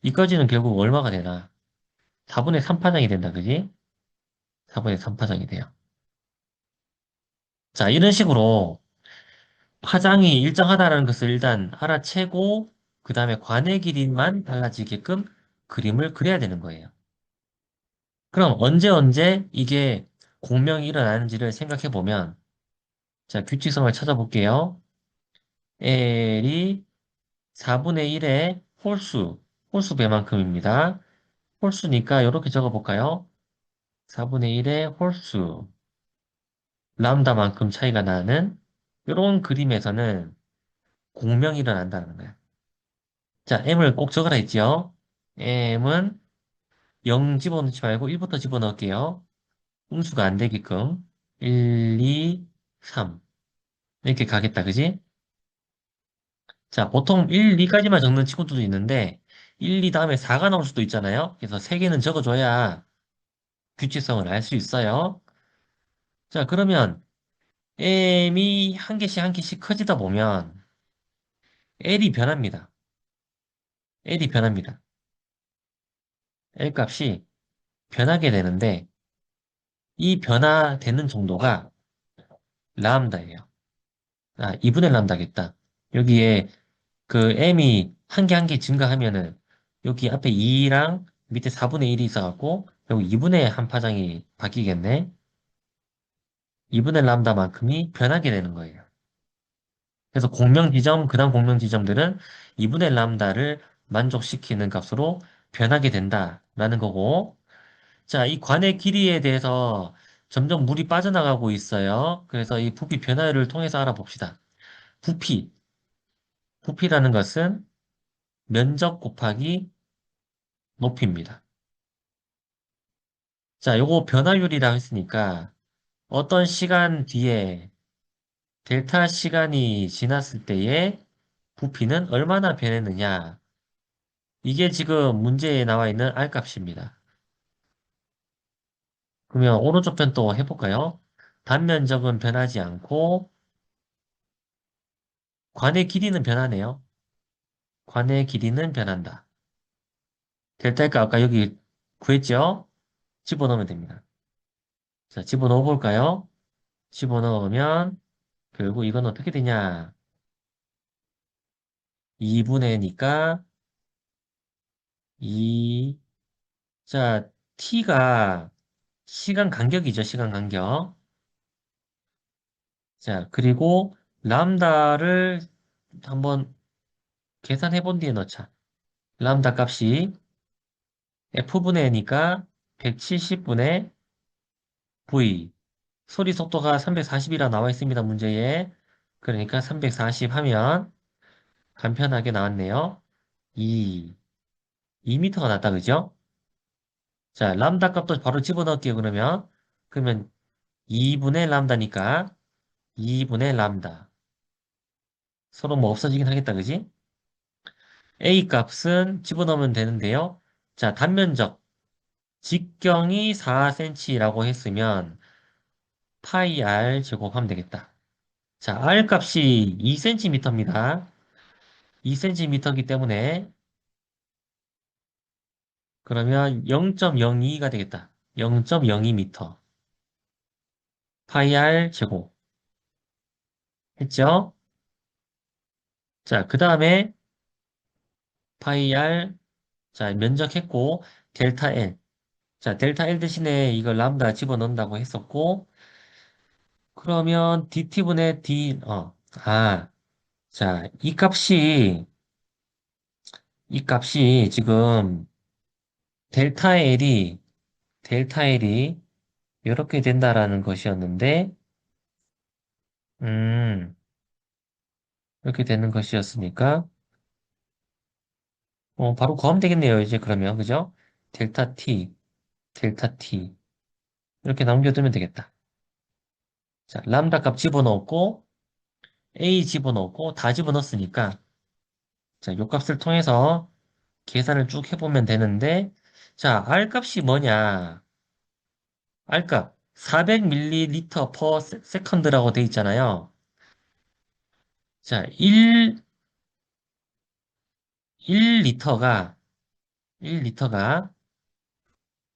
S1: 이까지는 결국 얼마가 되나? 4분의 3 파장이 된다, 그지? 4분의 3 파장이 돼요. 자, 이런 식으로 파장이 일정하다는 것을 일단 알아채고, 그 다음에 관의 길이만 달라지게끔 그림을 그려야 되는 거예요. 그럼 언제 이게 공명이 일어나는지를 생각해 보면, 자, 규칙성을 찾아볼게요. L이 4분의 1의 홀수 배만큼입니다. 홀수니까 이렇게 적어볼까요? 4분의 1의 홀수, 람다만큼 차이가 나는 이런 그림에서는 공명이 일어난다는 거야. 자, M을 꼭 적어라 했지요? M은 0 집어넣지 말고 1부터 집어넣을게요. 음수가 안 되게끔. 1, 2, 3. 이렇게 가겠다, 그지? 자, 보통 1, 2까지만 적는 친구들도 있는데, 1, 2 다음에 4가 나올 수도 있잖아요? 그래서 3개는 적어줘야 규칙성을 알 수 있어요. 자, 그러면 M이 한 개씩 한 개씩 커지다 보면 L이 변합니다. L이 변합니다. L 값이 변하게 되는데, 이 변화되는 정도가 람다예요. 아, 2분의 람다겠다. 여기에 그 m이 한 개 한 개 증가하면은 여기 앞에 2랑 밑에 4분의 1이 있어갖고 여기 2분의 한 파장이 바뀌겠네. 2분의 람다만큼이 변하게 되는 거예요. 그래서 공명 지점, 그다음 공명 지점들은 2분의 람다를 만족시키는 값으로 변하게 된다라는 거고. 자, 이 관의 길이에 대해서 점점 물이 빠져나가고 있어요. 그래서 이 부피 변화를 통해서 알아봅시다. 부피, 부피라는 것은 면적 곱하기 높이입니다. 자, 요거 변화율이라고 했으니까 어떤 시간 뒤에 델타 시간이 지났을 때의 부피는 얼마나 변했느냐. 이게 지금 문제에 나와 있는 R 값입니다. 그러면 오른쪽 편 또 해볼까요? 단면적은 변하지 않고 관의 길이는 변하네요. 관의 길이는 변한다. 델타가 아까 여기 구했죠? 집어넣으면 됩니다. 자, 집어넣어 볼까요? 집어넣으면 결국 이건 어떻게 되냐? 2분의니까 2. 자, t가 시간 간격이죠, 시간 간격. 자, 그리고 람다를 한번 계산해 본 뒤에 넣자. 람다 값이 f분의 니까 170분의 v. 소리 속도가 340이라 나와 있습니다, 문제에. 그러니까 340 하면 간편하게 나왔네요. 2. 2m가 났다, 그죠? 자, 람다 값도 바로 집어넣을게요, 그러면. 그러면 2분의 람다니까 2분의 람다. 서로 뭐 없어지긴 하겠다, 그지? A 값은 집어넣으면 되는데요. 자, 단면적. 직경이 4cm라고 했으면 파이 r 제곱하면 되겠다. 자, r 값이 2cm입니다. 2cm이기 때문에 그러면 0.02가 되겠다. 0.02m. 파이 r 제곱. 했죠? 자, 그 다음에 파이 r, 자, 면적했고, 델타 L. 자, 델타 L 대신에 이걸 람다 집어넣는다고 했었고, 그러면 dt분의 자, 이 값이 지금 델타 L이, 델타 L이 이렇게 된다라는 것이었는데, 음, 이렇게 되는 것이었으니까, 바로 구하면 되겠네요, 이제 그러면, 그죠? 델타 T, 델타 T. 이렇게 남겨두면 되겠다. 자, 람다 값 집어넣었고, A 집어넣고, 다 집어넣었으니까, 자, 요 값을 통해서 계산을 쭉 해보면 되는데, 자, R 값이 뭐냐? R 값, 400ml per second라고 돼 있잖아요. 자, 1리터가, 1리터가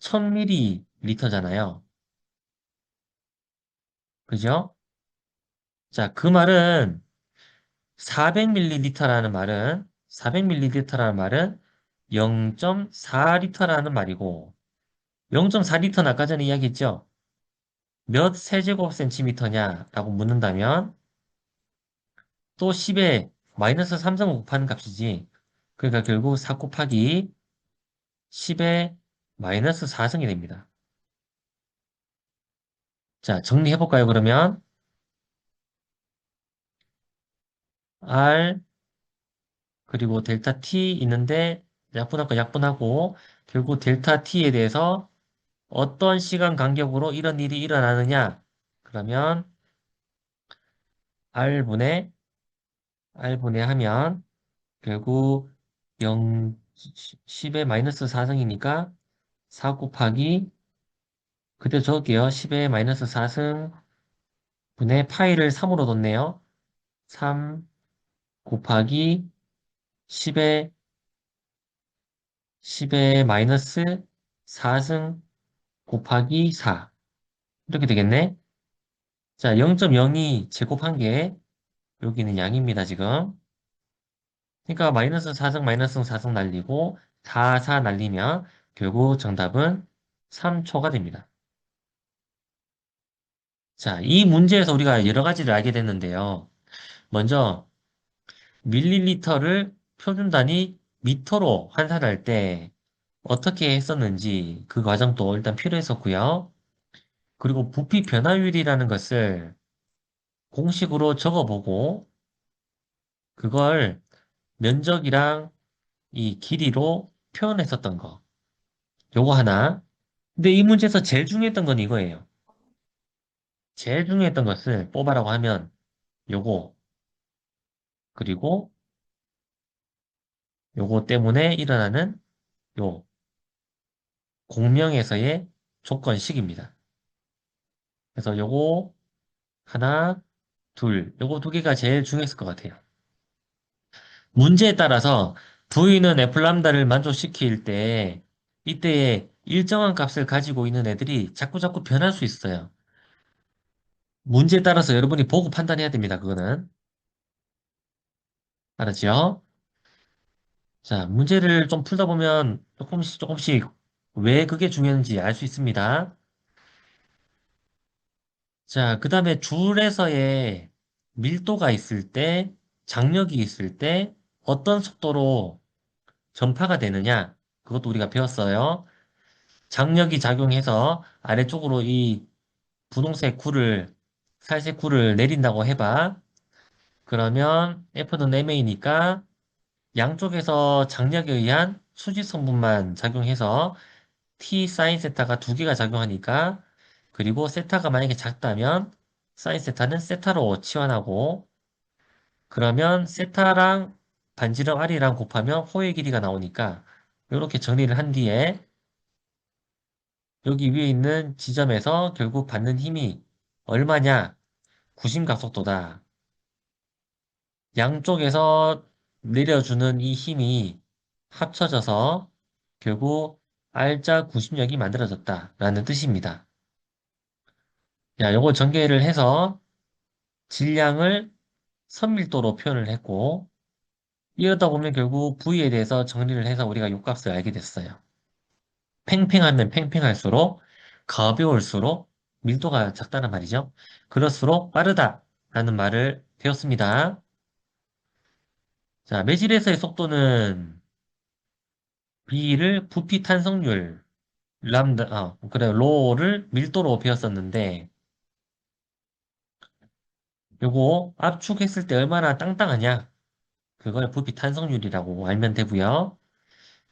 S1: 1000ml잖아요. 그죠? 자, 그 말은 400ml라는 말은 0.4리터라는 말이고 0.4리터는 아까 전에 이야기했죠? 몇 세제곱센티미터냐라고 묻는다면 또 10에 마이너스 3승 곱하는 값이지. 그러니까 결국 4 곱하기 10에 마이너스 4승이 됩니다. 자, 정리해볼까요, 그러면? R 그리고 델타 T 있는데 약분할 거 약분하고 결국 델타 T에 대해서 어떤 시간 간격으로 이런 일이 일어나느냐? 그러면 R분의 R분의 하면 결국 0, 10의 마이너스 4승이니까 4 곱하기 그대로 적을게요. 10의 마이너스 4승 분의 파이를 3으로 뒀네요. 3 곱하기 10의 10의 마이너스 4승 곱하기 4 이렇게 되겠네. 자, 0.02 제곱한 게 여기는 양입니다, 지금. 그러니까 마이너스 4승 마이너스 4승 날리고 4, 4 날리면 결국 정답은 3초가 됩니다. 자, 이 문제에서 우리가 여러 가지를 알게 됐는데요. 먼저 밀리리터를 표준 단위 미터로 환산할 때 어떻게 했었는지 그 과정도 일단 필요했었고요. 그리고 부피 변화율이라는 것을 공식으로 적어보고 그걸 면적이랑 이 길이로 표현했었던 거. 요거 하나. 근데 이 문제에서 제일 중요했던 건 이거예요. 제일 중요했던 것을 뽑아라고 하면 요거, 그리고 요거 때문에 일어나는 요 공명에서의 조건식입니다. 그래서 요거 하나, 둘, 요거 두 개가 제일 중요했을 것 같아요. 문제에 따라서 V는 F 람다를 만족시킬 때 이때에 일정한 값을 가지고 있는 애들이 자꾸자꾸 변할 수 있어요. 문제에 따라서 여러분이 보고 판단해야 됩니다. 그거는. 알았죠? 자, 문제를 좀 풀다 보면 조금씩 조금씩 왜 그게 중요한지 알 수 있습니다. 자, 그 다음에 줄에서의 밀도가 있을 때, 장력이 있을 때 어떤 속도로 전파가 되느냐? 그것도 우리가 배웠어요. 장력이 작용해서 아래쪽으로 이 분홍색 쿨을, 살색 쿨을 내린다고 해봐. 그러면 F는 MA니까 양쪽에서 장력에 의한 수지 성분만 작용해서 t 사인 세타가 두 개가 작용하니까 그리고 세타가 만약에 작다면 사인 세타는 세타로 치환하고 그러면 세타랑 반지름 r이랑 곱하면 호의 길이가 나오니까 이렇게 정리를 한 뒤에 여기 위에 있는 지점에서 결국 받는 힘이 얼마냐? 구심각속도다. 양쪽에서 내려주는 이 힘이 합쳐져서 결국 R자 구심력이 만들어졌다라는 뜻입니다. 야, 요거 전개를 해서 질량을 선밀도로 표현을 했고 이러다 보면 결국 V에 대해서 정리를 해서 우리가 요값을 알게 됐어요. 팽팽하면 팽팽할수록 가벼울수록 밀도가 작다는 말이죠. 그럴수록 빠르다라는 말을 배웠습니다. 자, 매질에서의 속도는 B를 부피 탄성률, 람다, 그래, 로를 밀도로 배웠었는데, 요거 압축했을 때 얼마나 땅땅하냐? 그걸 부피 탄성률이라고 알면 되고요.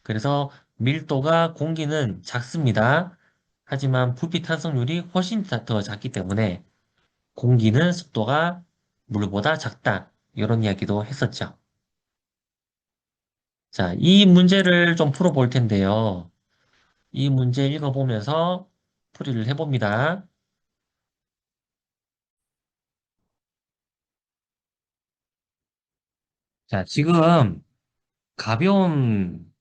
S1: 그래서 밀도가 공기는 작습니다. 하지만 부피 탄성률이 훨씬 더 작기 때문에 공기는 습도가 물보다 작다. 이런 이야기도 했었죠. 자, 이 문제를 좀 풀어볼 텐데요. 이 문제 읽어보면서 풀이를 해봅니다. 자, 지금 가벼운,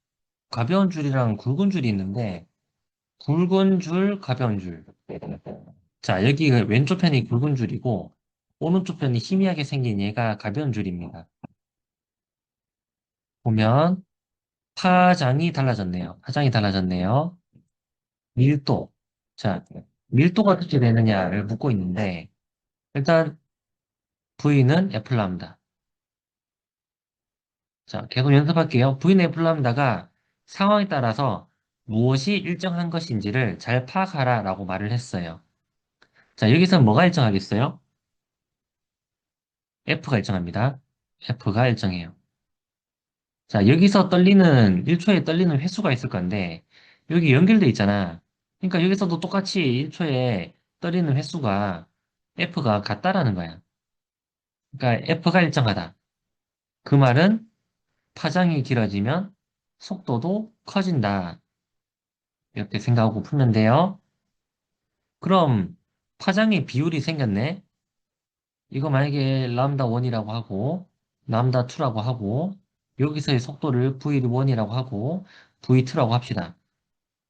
S1: 가벼운 줄이랑 굵은 줄이 있는데, 굵은 줄, 가벼운 줄. 자, 여기 왼쪽 편이 굵은 줄이고, 오른쪽 편이 희미하게 생긴 얘가 가벼운 줄입니다. 보면, 파장이 달라졌네요. 파장이 달라졌네요. 밀도. 자, 밀도가 어떻게 되느냐를 묻고 있는데, 일단, V는 F 람다. 자, 계속 연습할게요. V는 F 람다가 상황에 따라서 무엇이 일정한 것인지를 잘 파악하라라고 말을 했어요. 자, 여기서 뭐가 일정하겠어요? F가 일정합니다. F가 일정해요. 자, 여기서 떨리는, 1초에 떨리는 횟수가 있을 건데, 여기 연결돼 있잖아. 그러니까 여기서도 똑같이 1초에 떨리는 횟수가 F가 같다라는 거야. 그러니까 F가 일정하다. 그 말은 파장이 길어지면 속도도 커진다. 이렇게 생각하고 풀면 돼요. 그럼 파장의 비율이 생겼네. 이거 만약에 람다 1이라고 하고, 람다 2라고 하고, 여기서의 속도를 V1이라고 하고, V2라고 합시다.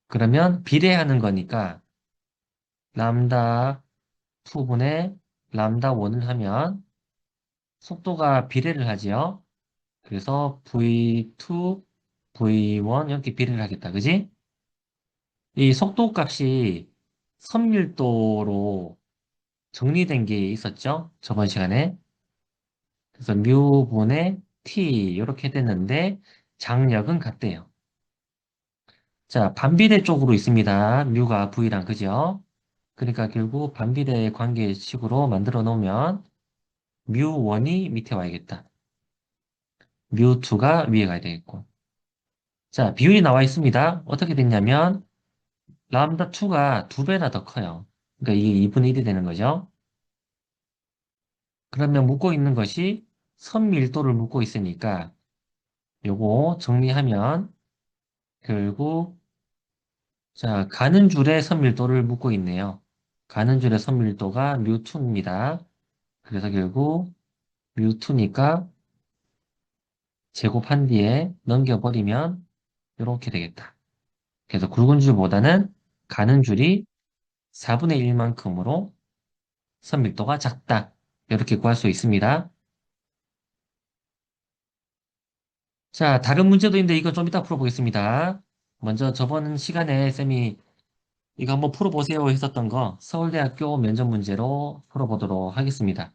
S1: 그러면 비례하는 거니까, 람다 2분의 람다 1을 하면, 속도가 비례를 하지요. 그래서 V2, V1 이렇게 비례를 하겠다. 그지? 이 속도 값이 선밀도로 정리된 게 있었죠? 저번 시간에. 그래서 뮤분의 t 이렇게 됐는데 장력은 같대요. 자, 반비례 쪽으로 있습니다. 뮤가 v랑 그죠? 그러니까 결국 반비례 관계식으로 만들어 놓으면 뮤1이 밑에 와야겠다. 뮤2가 위에 가야 되겠고. 자, 비율이 나와 있습니다. 어떻게 됐냐면 람다 2가 두 배나 더 커요. 그러니까 이게 2분의 1이 되는 거죠. 그러면 묶고 있는 것이 선밀도를 묶고 있으니까 요거 정리하면 결국 자, 가는 줄의 선밀도를 묻고 있네요. 가는 줄의 선밀도가 뮤2입니다. 그래서 결국 뮤2니까 제곱한 뒤에 넘겨버리면 이렇게 되겠다. 그래서 굵은 줄보다는 가는 줄이 4분의 1만큼으로 선밀도가 작다. 이렇게 구할 수 있습니다. 자, 다른 문제도 있는데 이거 좀 이따 풀어보겠습니다. 먼저 저번 시간에 쌤이 이거 한번 풀어보세요 했었던 거 서울대학교 면접 문제로 풀어보도록 하겠습니다.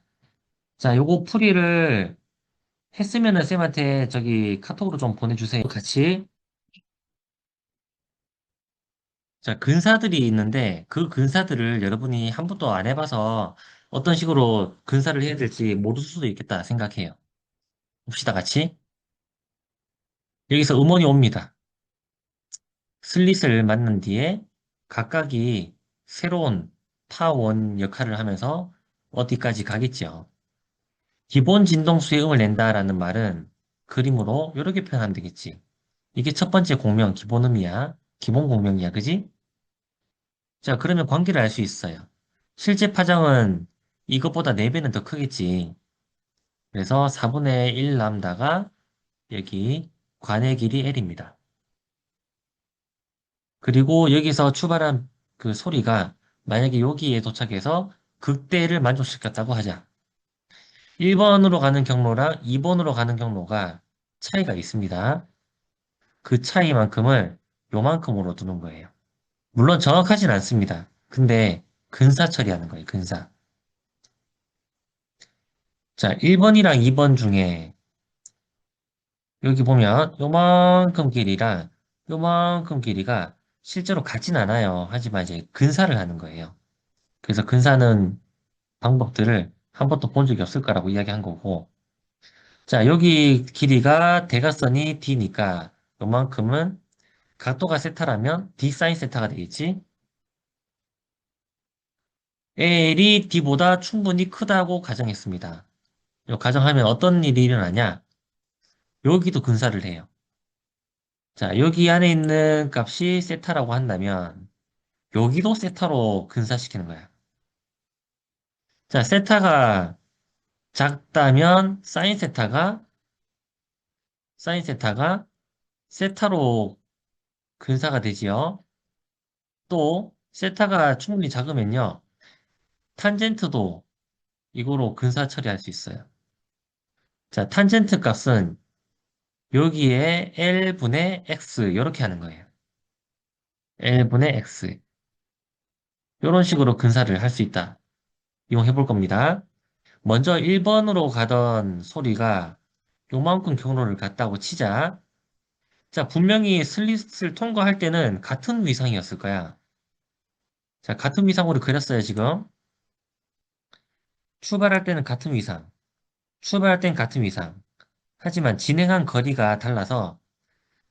S1: 자, 요거 풀이를 했으면은 쌤한테 저기 카톡으로 좀 보내주세요. 같이. 자, 근사들이 있는데 그 근사들을 여러분이 한 번도 안 해봐서 어떤 식으로 근사를 해야 될지 모를 수도 있겠다 생각해요. 봅시다, 같이. 여기서 음원이 옵니다. 슬릿을 만난 뒤에 각각이 새로운 타원 역할을 하면서 어디까지 가겠죠. 기본 진동수의 음을 낸다라는 말은 그림으로 이렇게 표현하면 되겠지. 이게 첫 번째 공명, 기본 음이야. 기본 공명이야, 그지? 자, 그러면 관계를 알 수 있어요. 실제 파장은 이것보다 4배는 더 크겠지. 그래서 4분의 1 람다가 여기 관의 길이 L입니다. 그리고 여기서 출발한 그 소리가 만약에 여기에 도착해서 극대를 만족시켰다고 하자. 1번으로 가는 경로랑 2번으로 가는 경로가 차이가 있습니다. 그 차이만큼을 요만큼으로 두는 거예요. 물론 정확하진 않습니다. 근데 근사 처리하는 거예요, 근사. 자, 1번이랑 2번 중에 여기 보면 요만큼 길이랑 요만큼 길이가 실제로 같진 않아요. 하지만 이제 근사를 하는 거예요. 그래서 근사는 방법들을 한 번도 본 적이 없을 거라고 이야기한 거고. 자, 여기 길이가 대각선이 D니까 요만큼은 각도가 세타라면 D 사인 세타가 되겠지? L이 D보다 충분히 크다고 가정했습니다. 요 가정하면 어떤 일이 일어나냐? 여기도 근사를 해요. 자, 여기 안에 있는 값이 세타라고 한다면 여기도 세타로 근사시키는 거야. 자, 세타가 작다면 사인 세타가 세타로 근사가 되지요. 또 세타가 충분히 작으면요. 탄젠트도 이거로 근사 처리할 수 있어요. 자, 탄젠트 값은 여기에 L분의 X 이렇게 하는 거예요. L분의 X 이런 식으로 근사를 할 수 있다. 이용해 볼 겁니다. 먼저 1번으로 가던 소리가 요만큼 경로를 갔다고 치자. 자, 분명히 슬릿을 통과할 때는 같은 위상이었을 거야. 자, 같은 위상으로 그렸어요, 지금. 출발할 때는 같은 위상. 출발할 땐 같은 위상. 하지만 진행한 거리가 달라서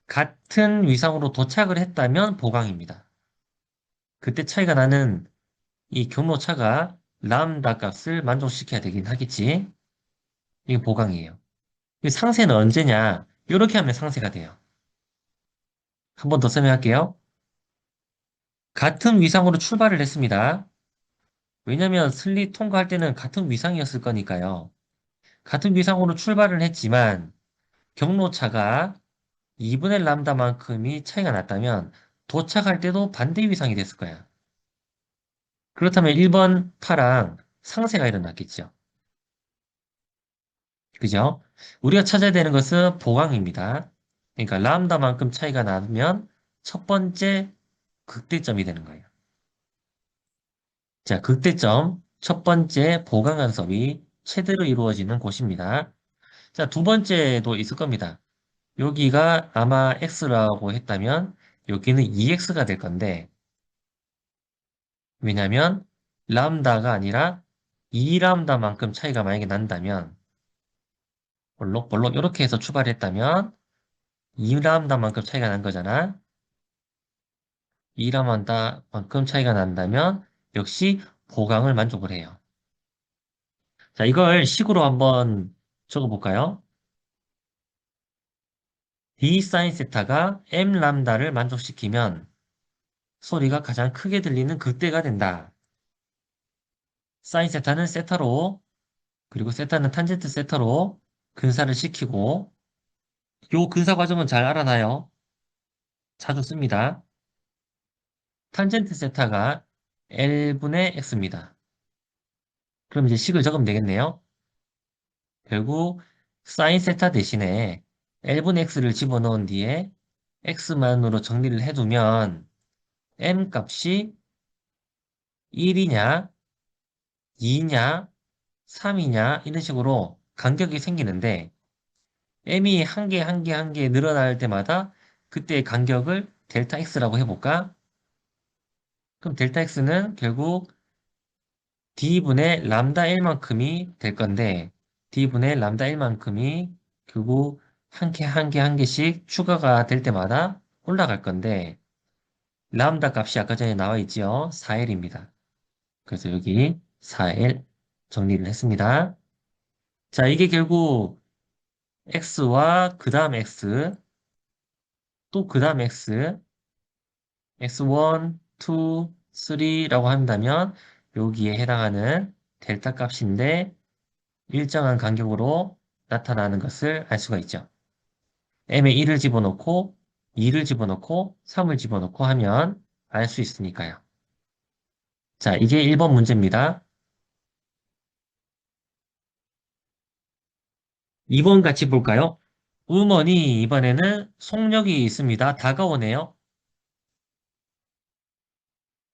S1: 같은 위상으로 도착을 했다면 보강입니다. 그때 차이가 나는 이 경로차가 람다 값을 만족시켜야 되긴 하겠지. 이게 보강이에요. 이 상세는 언제냐? 이렇게 하면 상세가 돼요. 한 번 더 설명할게요. 같은 위상으로 출발을 했습니다. 왜냐면 슬릿 통과할 때는 같은 위상이었을 거니까요. 같은 위상으로 출발을 했지만 경로차가 2분의 람다만큼이 차이가 났다면 도착할 때도 반대 위상이 됐을 거야. 그렇다면 1번 파랑 상세가 일어났겠죠. 그죠? 우리가 찾아야 되는 것은 보강입니다. 그러니까 람다만큼 차이가 나면 첫 번째 극대점이 되는 거예요. 자, 극대점 첫 번째 보강 간섭이 최대로 이루어지는 곳입니다. 자, 두 번째도 있을 겁니다. 여기가 아마 x라고 했다면 여기는 2x가 될 건데 왜냐면 람다가 아니라 2람다만큼 차이가 만약에 난다면 볼록 이렇게 해서 출발했다면 2람다만큼 차이가 난 거잖아. 2람다만큼 차이가 난다면 역시 보강을 만족을 해요. 자, 이걸 식으로 한번 적어볼까요? D 사인 세타가 M 람다를 만족시키면 소리가 가장 크게 들리는 극대가 된다. 사인 세타는 세타로, 그리고 세타는 탄젠트 세타로 근사를 시키고, 요 근사 과정은 잘 알아놔요. 자주 씁니다. 탄젠트 세타가 L분의 X입니다. 그럼 이제 식을 적으면 되겠네요. 결국 사인 세타 대신에 L분의 X를 집어넣은 뒤에 X만으로 정리를 해두면 M 값이 1이냐, 2냐, 3이냐 이런 식으로 간격이 생기는데 m이 한 개, 한 개, 한 개 늘어날 때마다 그때의 간격을 델타 x라고 해볼까? 그럼 델타 x는 결국 d분의 람다 1만큼이 될 건데 d분의 람다 1만큼이 결국 한 개, 한 개, 한 개씩 추가가 될 때마다 올라갈 건데 람다 값이 아까 전에 나와 있죠? 4L입니다. 그래서 여기 4L 정리를 했습니다. 자, 이게 결국 x와 그 다음 x, 또 그 다음 x, x1, 2, 3라고 한다면 여기에 해당하는 델타 값인데 일정한 간격으로 나타나는 것을 알 수가 있죠. m에 1을 집어넣고 2를 집어넣고 3을 집어넣고 하면 알 수 있으니까요. 자, 이게 1번 문제입니다. 2번 같이 볼까요? 음원이 이번에는 속력이 있습니다. 다가오네요.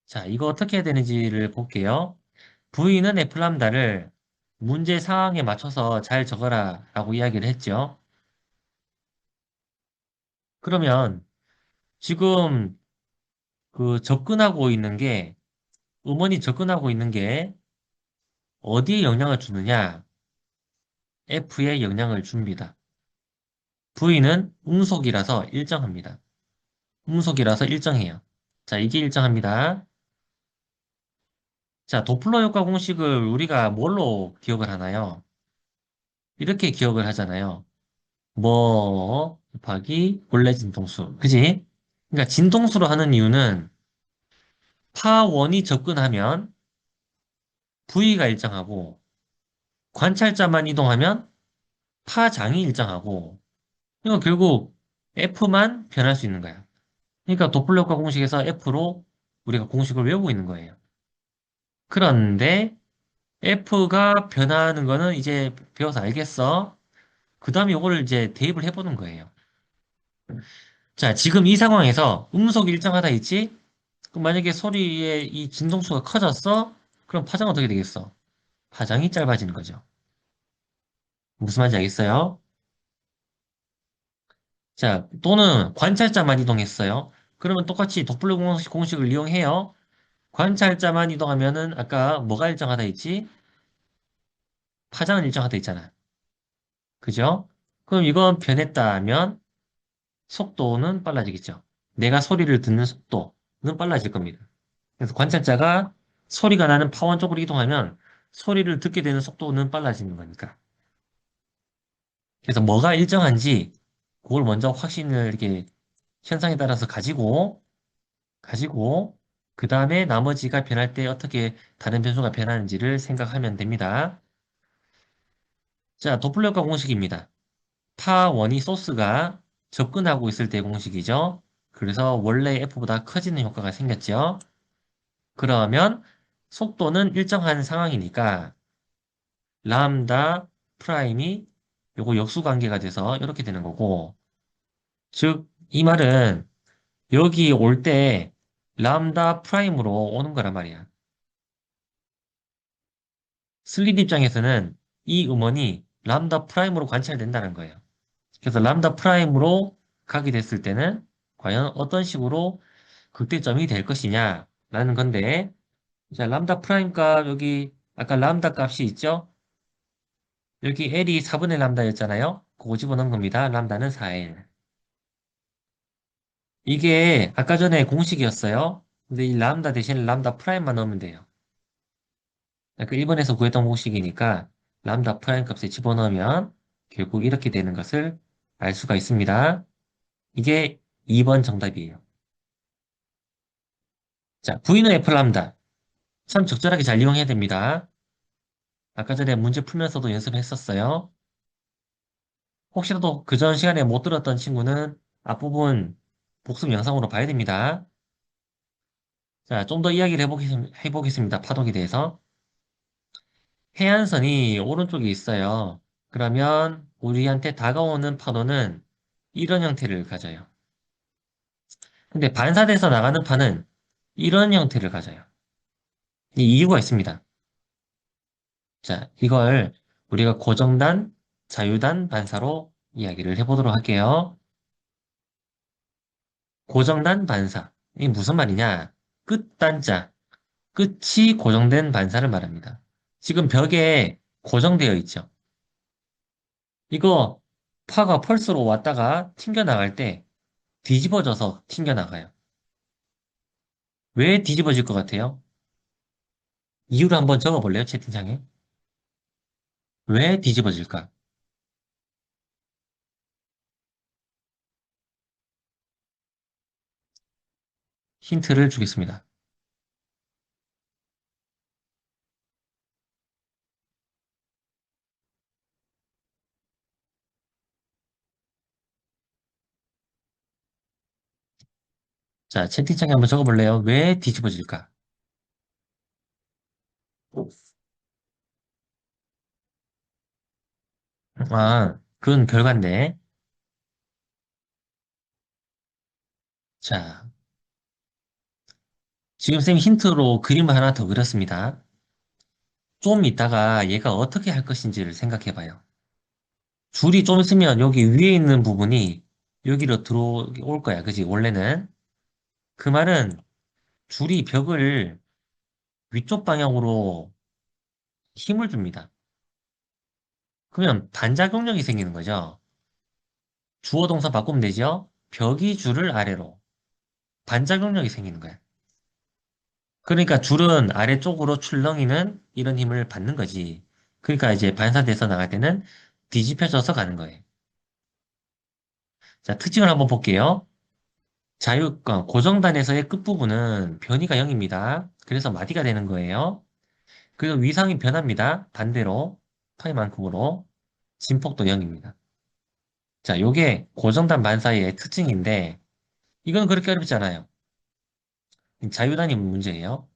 S1: 자, 이거 어떻게 해야 되는지를 볼게요. V는 F람다를 문제 상황에 맞춰서 잘 적어라 라고 이야기를 했죠. 그러면 지금 그 접근하고 있는 게, 음원이 접근하고 있는 게 어디에 영향을 주느냐? F에 영향을 줍니다. V는 음속이라서 일정합니다. 음속이라서 일정해요. 자, 이게 일정합니다. 자, 도플러 효과 공식을 우리가 뭘로 기억을 하나요? 이렇게 기억을 하잖아요. 뭐 곱하기 원래 진동수. 그지? 그러니까 진동수로 하는 이유는 파원이 접근하면 V가 일정하고 관찰자만 이동하면 파장이 일정하고 이거 결국 F만 변할 수 있는 거야. 그러니까 도플러 효과 공식에서 F로 우리가 공식을 외우고 있는 거예요. 그런데 F가 변하는 거는 이제 배워서 알겠어. 그 다음에 이거를 이제 대입을 해보는 거예요. 자, 지금 이 상황에서 음속이 일정하다 있지? 그럼 만약에 소리의 이 진동수가 커졌어? 그럼 파장은 어떻게 되겠어? 파장이 짧아지는 거죠. 무슨 말인지 알겠어요? 자, 또는 관찰자만 이동했어요. 그러면 똑같이 도플러 공식을 이용해요. 관찰자만 이동하면은 아까 뭐가 일정하다 있지? 파장은 일정하다 있잖아. 그죠? 그럼 이건 변했다면 속도는 빨라지겠죠. 내가 소리를 듣는 속도는 빨라질 겁니다. 그래서 관찰자가 소리가 나는 파원 쪽으로 이동하면 소리를 듣게 되는 속도는 빨라지는 거니까. 그래서 뭐가 일정한지 그걸 먼저 확신을 이렇게 현상에 따라서 가지고 그 다음에 나머지가 변할 때 어떻게 다른 변수가 변하는지를 생각하면 됩니다. 자, 도플러 효과 공식입니다. 파원이 소스가 접근하고 있을 때 공식이죠. 그래서 원래 F보다 커지는 효과가 생겼죠. 그러면 속도는 일정한 상황이니까 람다 프라임이 요거 역수관계가 돼서 이렇게 되는 거고 즉 이 말은 여기 올 때 람다 프라임으로 오는 거란 말이야. 슬릿 입장에서는 이 음원이 람다 프라임으로 관찰된다는 거예요. 그래서 람다 프라임으로 가게 됐을 때는 과연 어떤 식으로 극대점이 될 것이냐라는 건데 자, 람다 프라임 값 여기 아까 람다 값이 있죠? 여기 L이 4분의 람다였잖아요. 그거 집어넣은 겁니다. 람다는 4L. 이게 아까 전에 공식이었어요. 근데 이 람다 대신 람다 프라임만 넣으면 돼요. 그 1번에서 구했던 공식이니까 람다 프라임 값에 집어넣으면 결국 이렇게 되는 것을 알 수가 있습니다. 이게 2번 정답이에요. 자, V는 F 람다. 참 적절하게 잘 이용해야 됩니다. 아까 전에 문제 풀면서도 연습했었어요. 혹시라도 그 전 시간에 못 들었던 친구는 앞부분 복습 영상으로 봐야 됩니다. 자, 좀 더 이야기를 해보겠습니다. 파동에 대해서. 해안선이 오른쪽에 있어요. 그러면 우리한테 다가오는 파도는 이런 형태를 가져요. 근데 반사돼서 나가는 파는 이런 형태를 가져요. 이 이유가 있습니다. 자, 이걸 우리가 고정단, 자유단 반사로 이야기를 해보도록 할게요. 고정단 반사. 이게 무슨 말이냐? 끝단자, 끝이 고정된 반사를 말합니다. 지금 벽에 고정되어 있죠. 이거 파가 펄스로 왔다가 튕겨나갈 때 뒤집어져서 튕겨나가요. 왜 뒤집어질 것 같아요? 이유를 한번 적어볼래요, 채팅창에? 왜 뒤집어질까? 힌트를 주겠습니다. 자, 채팅창에 한번 적어볼래요? 왜 뒤집어질까? 아, 그건 결과인데. 자, 지금 쌤이 힌트로 그림을 하나 더 그렸습니다. 좀 이따가 얘가 어떻게 할 것인지를 생각해 봐요. 줄이 좀 있으면 여기 위에 있는 부분이 여기로 들어올 거야. 그지? 원래는. 그 말은 줄이 벽을 위쪽 방향으로 힘을 줍니다. 그러면 반작용력이 생기는 거죠. 주어 동사 바꾸면 되죠? 벽이 줄을 아래로. 반작용력이 생기는 거야. 그러니까 줄은 아래쪽으로 출렁이는 이런 힘을 받는 거지. 그러니까 이제 반사돼서 나갈 때는 뒤집혀져서 가는 거예요. 자, 특징을 한번 볼게요. 고정단에서의 끝부분은 변이가 0입니다. 그래서 마디가 되는 거예요. 그리고 위상이 변합니다. 반대로 파이만큼으로 진폭도 0입니다. 자, 요게 고정단 반사의 특징인데 이건 그렇게 어렵지 않아요. 자유단위 문제예요.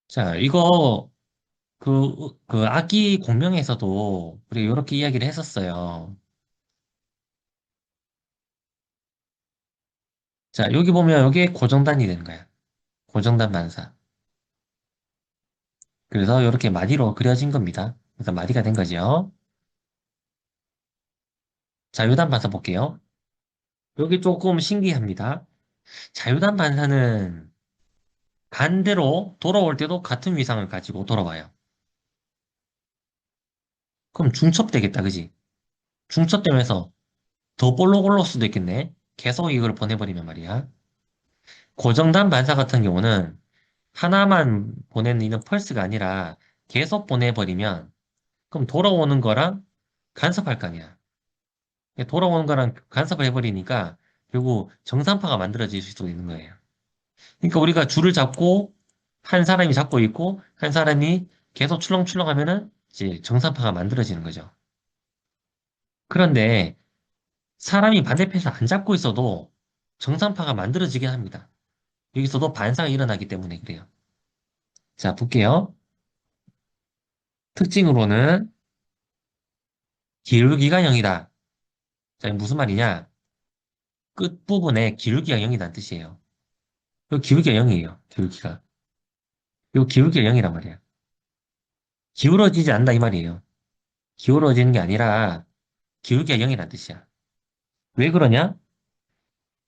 S1: 자, 이거 그 악기 공명에서도 우리가 이렇게 이야기를 했었어요. 자, 여기 보면 이게 고정단이 되는 거야. 고정단 반사. 그래서 이렇게 마디로 그려진 겁니다. 그래서 마디가 된 거죠. 자유단 반사 볼게요. 여기 조금 신기합니다. 자유단 반사는 반대로 돌아올 때도 같은 위상을 가지고 돌아와요. 그럼 중첩되겠다, 그지? 중첩되면서 더 볼록 올라올 수도 있겠네. 계속 이걸 보내버리면 말이야. 고정단 반사 같은 경우는 하나만 보내는 펄스가 아니라 계속 보내버리면 그럼 돌아오는 거랑 간섭할 거 아니야. 돌아오는 거랑 간섭을 해버리니까 결국 정산파가 만들어질 수도 있는 거예요. 그러니까 우리가 줄을 잡고 한 사람이 잡고 있고 한 사람이 계속 출렁출렁 하면은 이제 정산파가 만들어지는 거죠. 그런데 사람이 반대편에서 안 잡고 있어도 정산파가 만들어지긴 합니다. 여기서도 반사가 일어나기 때문에 그래요. 자, 볼게요. 특징으로는 기울기가 0이다. 자, 이게 무슨 말이냐? 끝부분에 기울기가 0이라는 뜻이에요. 이 기울기가 0이에요. 기울기가. 이 기울기가 0이란 말이야. 기울어지지 않는다 이 말이에요. 기울어지는 게 아니라 기울기가 0이라는 뜻이야. 왜 그러냐?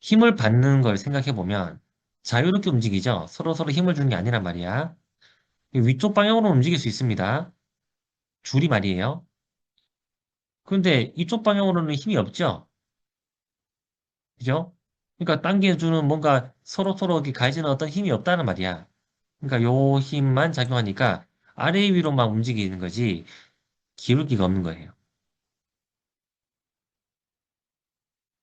S1: 힘을 받는 걸 생각해 보면 자유롭게 움직이죠. 서로 힘을 주는 게 아니란 말이야. 위쪽 방향으로 움직일 수 있습니다. 줄이 말이에요. 그런데 이쪽 방향으로는 힘이 없죠. 그죠? 그러니까 당겨주는 뭔가 서로 이렇게 가해지는 어떤 힘이 없다는 말이야. 그러니까 요 힘만 작용하니까 아래 위로만 움직이는 거지 기울기가 없는 거예요.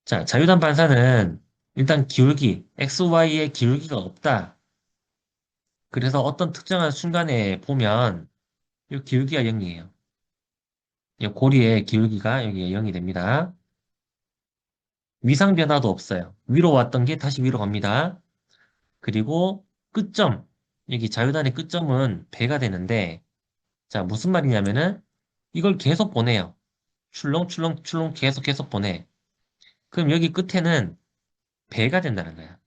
S1: 자, 자유단 반사는 일단 기울기, XY의 기울기가 없다. 그래서 어떤 특정한 순간에 보면 이 기울기가 0이에요. 이 고리의 기울기가 여기 0이 됩니다. 위상 변화도 없어요. 위로 왔던 게 다시 위로 갑니다. 그리고 끝점, 여기 자유단의 끝점은 배가 되는데, 자, 무슨 말이냐면은 이걸 계속 보내요. 출렁출렁출렁 계속 보내. 그럼 여기 끝에는 배가 된다는 거야.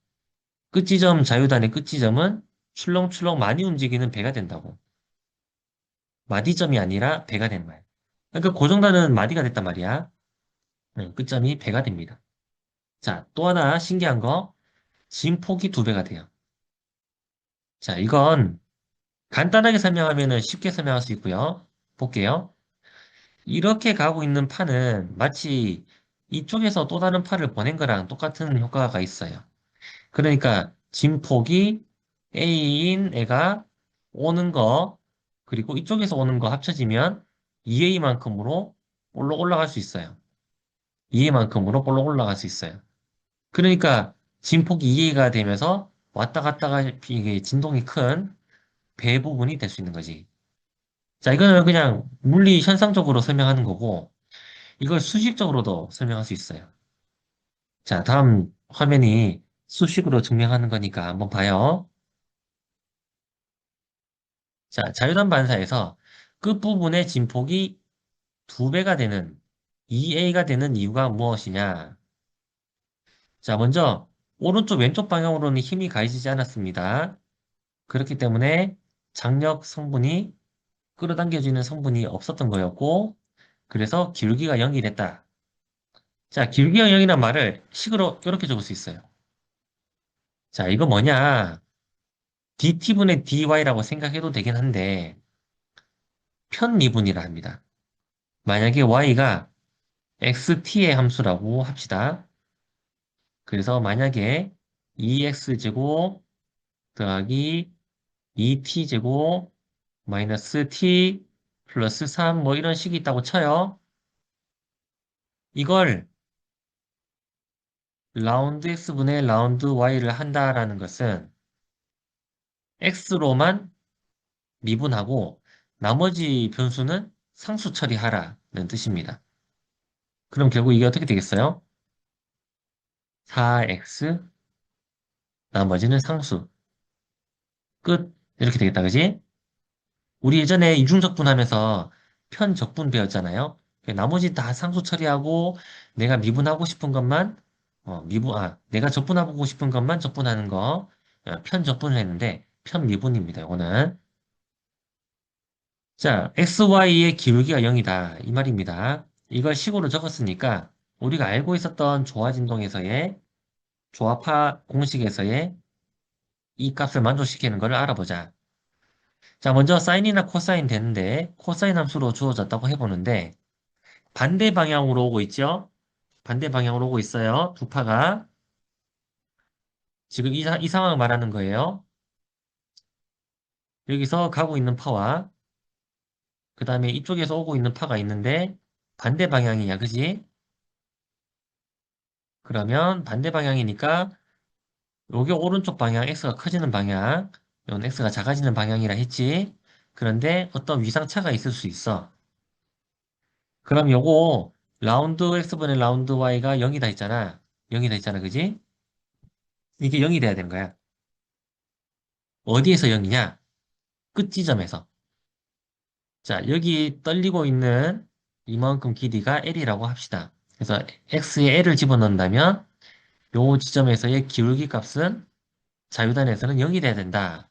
S1: 끝지점 자유단의 끝지점은 출렁출렁 많이 움직이는 배가 된다고. 마디점이 아니라 배가 되는 거야. 그러니까 고정단은 마디가 됐단 말이야. 끝점이 배가 됩니다. 자, 또 하나 신기한 거, 진폭이 두 배가 돼요. 자, 이건 간단하게 설명하면 쉽게 설명할 수 있고요. 볼게요. 이렇게 가고 있는 판은 마치 이쪽에서 또 다른 판을 보낸 거랑 똑같은 효과가 있어요. 그러니까 진폭이 A인 애가 오는 거, 그리고 이쪽에서 오는 거 합쳐지면 2A만큼으로 올라갈 수 있어요. 2A만큼으로 올라갈 수 있어요. 그러니까 진폭이 2A가 되면서 왔다 갔다가 이게 진동이 큰 배 부분이 될 수 있는 거지. 자, 이거는 그냥 물리 현상적으로 설명하는 거고, 이걸 수식적으로도 설명할 수 있어요. 자, 다음 화면이 수식으로 증명하는 거니까 한번 봐요. 자, 자유단 반사에서 끝부분의 진폭이 2배가 되는 2A가 되는 이유가 무엇이냐? 자, 먼저 오른쪽 왼쪽 방향으로는 힘이 가해지지 않았습니다. 그렇기 때문에 장력 성분이 끌어당겨지는 성분이 없었던 거였고, 그래서 기울기가 0이 됐다. 자, 기울기가 0이란 말을 식으로 이렇게 적을 수 있어요. 자, 이거 뭐냐? dt분의 dy라고 생각해도 되긴 한데, 편미분이라 합니다. 만약에 y가 xt의 함수라고 합시다. 그래서 만약에 2x제곱 더하기 2t제곱 마이너스 t 플러스 3 뭐 이런 식이 있다고 쳐요. 이걸 라운드 x분의 라운드 y를 한다라는 것은 x로만 미분하고 나머지 변수는 상수 처리하라는 뜻입니다. 그럼 결국 이게 어떻게 되겠어요? 4x 나머지는 상수 끝 이렇게 되겠다 그지? 우리 예전에 이중적분하면서 편적분 배웠잖아요. 나머지 다 상수 처리하고 내가 미분하고 싶은 것만 내가 적분하고 싶은 것만 적분하는 거 편적분을 했는데 편미분입니다. 이거는 자 xy의 기울기가 0이다 이 말입니다. 이걸 식으로 적었으니까 우리가 알고 있었던 조화진동에서의 조합파 공식에서의 이 값을 만족시키는 걸 알아보자. 자, 먼저 사인이나 코사인 되는데 코사인 함수로 주어졌다고 해보는데 반대 방향으로 오고 있죠? 반대 방향으로 오고 있어요. 두 파가. 지금 이 상황을 말하는 거예요. 여기서 가고 있는 파와 그 다음에 이쪽에서 오고 있는 파가 있는데 반대 방향이야, 그지? 그러면 반대 방향이니까 요게 오른쪽 방향, x가 커지는 방향, 요 x가 작아지는 방향이라 했지? 그런데 어떤 위상차가 있을 수 있어. 그럼 요거 라운드 x분의 라운드 y가 0이다 했잖아. 0이다 했잖아, 그지? 이게 0이 돼야 되는 거야. 어디에서 0이냐? 끝 지점에서. 자, 여기 떨리고 있는 이만큼 길이가 L이라고 합시다. 그래서 X에 L을 집어넣는다면 요 지점에서의 기울기 값은 자유단에서는 0이 돼야 된다.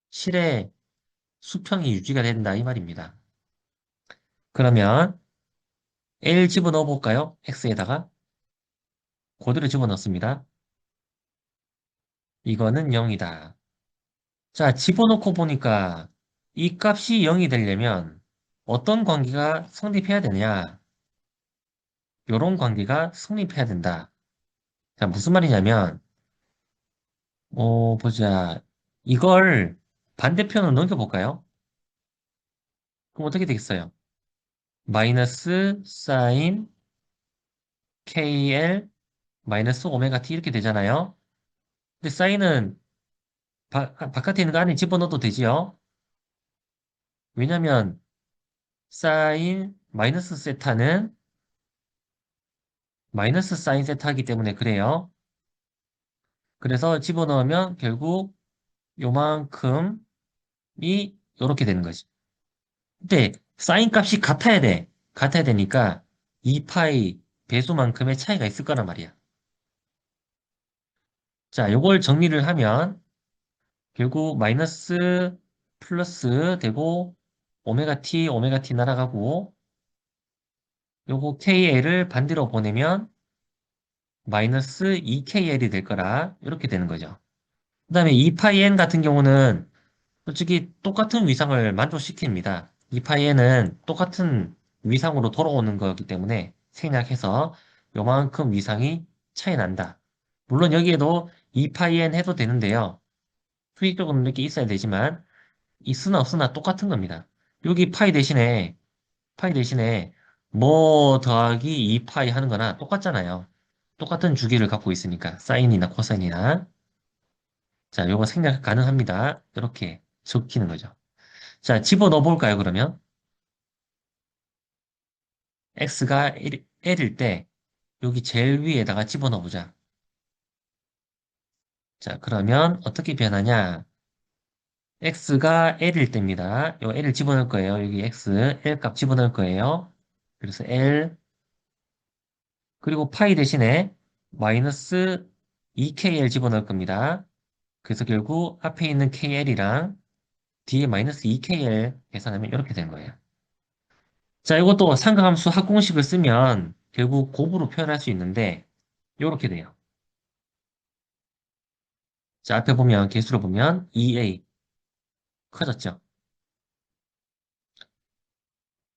S1: 실의 수평이 유지가 된다 이 말입니다. 그러면 L 집어넣어 볼까요? X에다가 그대로 집어넣습니다. 이거는 0이다. 자, 집어넣고 보니까 이 값이 0이 되려면 어떤 관계가 성립해야 되냐? 요런 관계가 성립해야 된다. 자, 무슨 말이냐면, 보자. 이걸 반대편으로 넘겨볼까요? 그럼 어떻게 되겠어요? 마이너스 사인 KL 마이너스 오메가 T 이렇게 되잖아요. 근데 사인은 바깥에 있는 거 안에 집어넣어도 되지요? 왜냐면 사인 마이너스 세타는 마이너스 사인 세타이기 때문에 그래요. 그래서 집어넣으면 결국 요만큼이 요렇게 되는 거지. 근데 사인 값이 같아야 돼. 같아야 되니까 2파이 배수만큼의 차이가 있을 거란 말이야. 자, 요걸 정리를 하면 결국 마이너스 플러스 되고 오메가 t 날아가고 요거 KL을 반대로 보내면 마이너스 2KL이 될 거라 이렇게 되는 거죠. 그 다음에 2파이 n 같은 경우는 솔직히 똑같은 위상을 만족시킵니다. 2파이는 똑같은 위상으로 돌아오는 거기 때문에 생략해서 요만큼 위상이 차이 난다. 물론 여기에도 2파이엔 해도 되는데요. 수식적으로 이렇게 있어야 되지만 있으나 없으나 똑같은 겁니다. 여기 파이 대신에 뭐 더하기 2파이 하는 거나 똑같잖아요. 똑같은 주기를 갖고 있으니까 사인이나 코사인이나 자, 요거 생략 가능합니다. 이렇게 적히는 거죠. 자, 집어넣어 볼까요, 그러면? x가 L일 때 여기 제일 위에다가 집어넣어 보자. 자, 그러면 어떻게 변하냐? x가 L일 때입니다. 요 L을 집어넣을 거예요. 여기 x, L 값 집어넣을 거예요. 그래서 L, 그리고 파이 대신에 마이너스 2KL 집어넣을 겁니다. 그래서 결국 앞에 있는 KL이랑 뒤에 마이너스 2KL 계산하면 이렇게 된 거예요. 자, 이것도 삼각함수 합공식을 쓰면 결국 곱으로 표현할 수 있는데 이렇게 돼요. 자, 앞에 보면 개수로 보면 2a 커졌죠.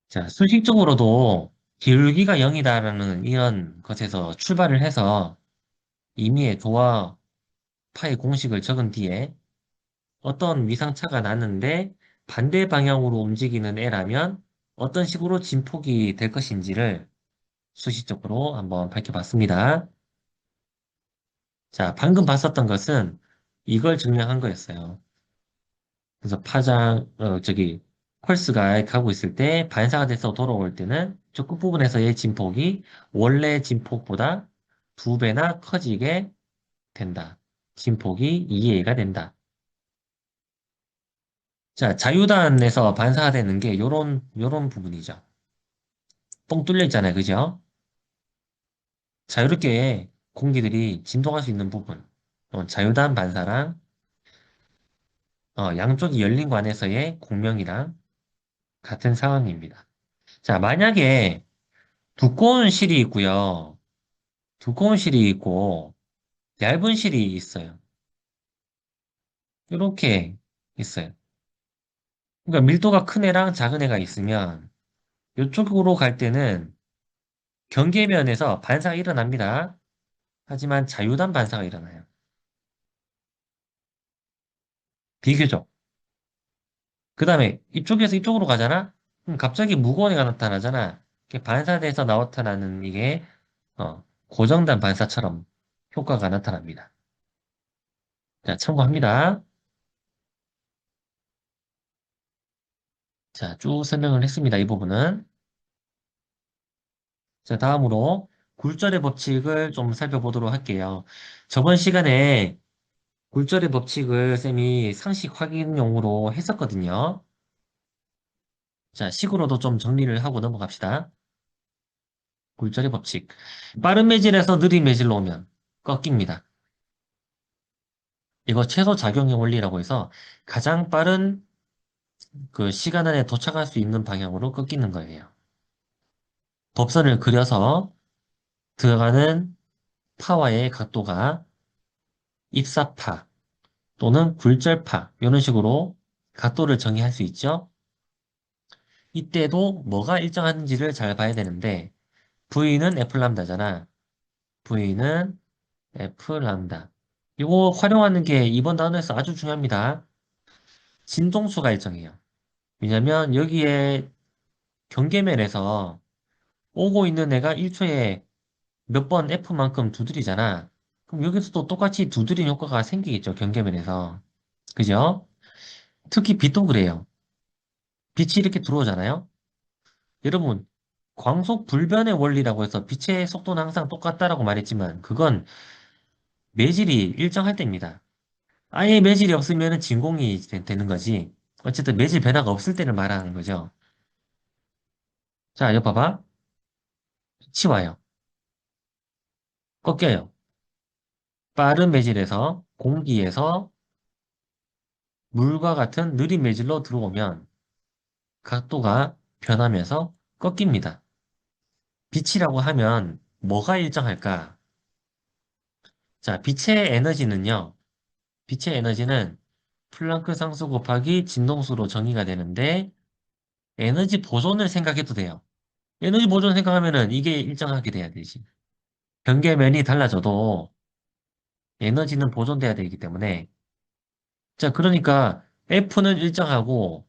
S1: 자, 수식적으로도 기울기가 0이다라는 이런 것에서 출발을 해서 임의의 도와 파의 공식을 적은 뒤에 어떤 위상차가 났는데 반대 방향으로 움직이는 애라면 어떤 식으로 진폭이 될 것인지를 수식적으로 한번 밝혀봤습니다. 자, 방금 봤었던 것은 이걸 증명한 거였어요. 그래서 펄스가 가고 있을 때 반사가 돼서 돌아올 때는 저 끝부분에서의 진폭이 원래 진폭보다 두 배나 커지게 된다. 진폭이 2a가 된다. 자, 자유단에서 반사가 되는 게 요런 부분이죠. 뻥 뚫려 있잖아요. 그죠? 자유롭게 공기들이 진동할 수 있는 부분. 자유단 반사랑 양쪽이 열린 관에서의 공명이랑 같은 상황입니다. 자, 만약에 두꺼운 실이 있고요. 두꺼운 실이 있고 얇은 실이 있어요. 이렇게 있어요. 그러니까 밀도가 큰 애랑 작은 애가 있으면 이쪽으로 갈 때는 경계면에서 반사가 일어납니다. 하지만 자유단 반사가 일어나요. 비교적. 그 다음에 이쪽에서 이쪽으로 가잖아? 그럼 갑자기 무거운 애가 나타나잖아. 이렇게 반사돼서 나타나는 이게 고정단 반사처럼 효과가 나타납니다. 자, 참고합니다. 자, 쭉 설명을 했습니다. 이 부분은. 자, 다음으로 굴절의 법칙을 좀 살펴보도록 할게요. 저번 시간에 굴절의 법칙을 쌤이 상식 확인용으로 했었거든요. 자, 식으로도 좀 정리를 하고 넘어갑시다. 굴절의 법칙. 빠른 매질에서 느린 매질로 오면 꺾입니다. 이거 최소 작용의 원리라고 해서 가장 빠른 그 시간 안에 도착할 수 있는 방향으로 꺾이는 거예요. 법선을 그려서 들어가는 파와의 각도가 입사파 또는 굴절파 이런 식으로 각도를 정의할 수 있죠. 이때도 뭐가 일정한지를 잘 봐야 되는데 V는 F 람다잖아. V는 F 람다. 이거 활용하는 게 이번 단원에서 아주 중요합니다. 진동수가 일정해요. 왜냐면 여기에 경계면에서 오고 있는 애가 1초에 몇 번 F만큼 두드리잖아. 그럼 여기서도 똑같이 두드린 효과가 생기겠죠, 경계면에서. 그죠? 특히 빛도 그래요. 빛이 이렇게 들어오잖아요. 여러분, 광속 불변의 원리라고 해서 빛의 속도는 항상 똑같다라고 말했지만 그건 매질이 일정할 때입니다. 아예 매질이 없으면 진공이 되는 거지. 어쨌든 매질 변화가 없을 때를 말하는 거죠. 자, 여기 봐봐. 빛이 와요. 꺾여요. 빠른 매질에서 공기에서 물과 같은 느린 매질로 들어오면 각도가 변하면서 꺾입니다. 빛이라고 하면 뭐가 일정할까? 자, 빛의 에너지는 플랑크 상수 곱하기 진동수로 정의가 되는데 에너지 보존을 생각해도 돼요. 에너지 보존 생각하면은 이게 일정하게 돼야 되지. 경계면이 달라져도 에너지는 보존돼야 되기 때문에. 자, 그러니까 F는 일정하고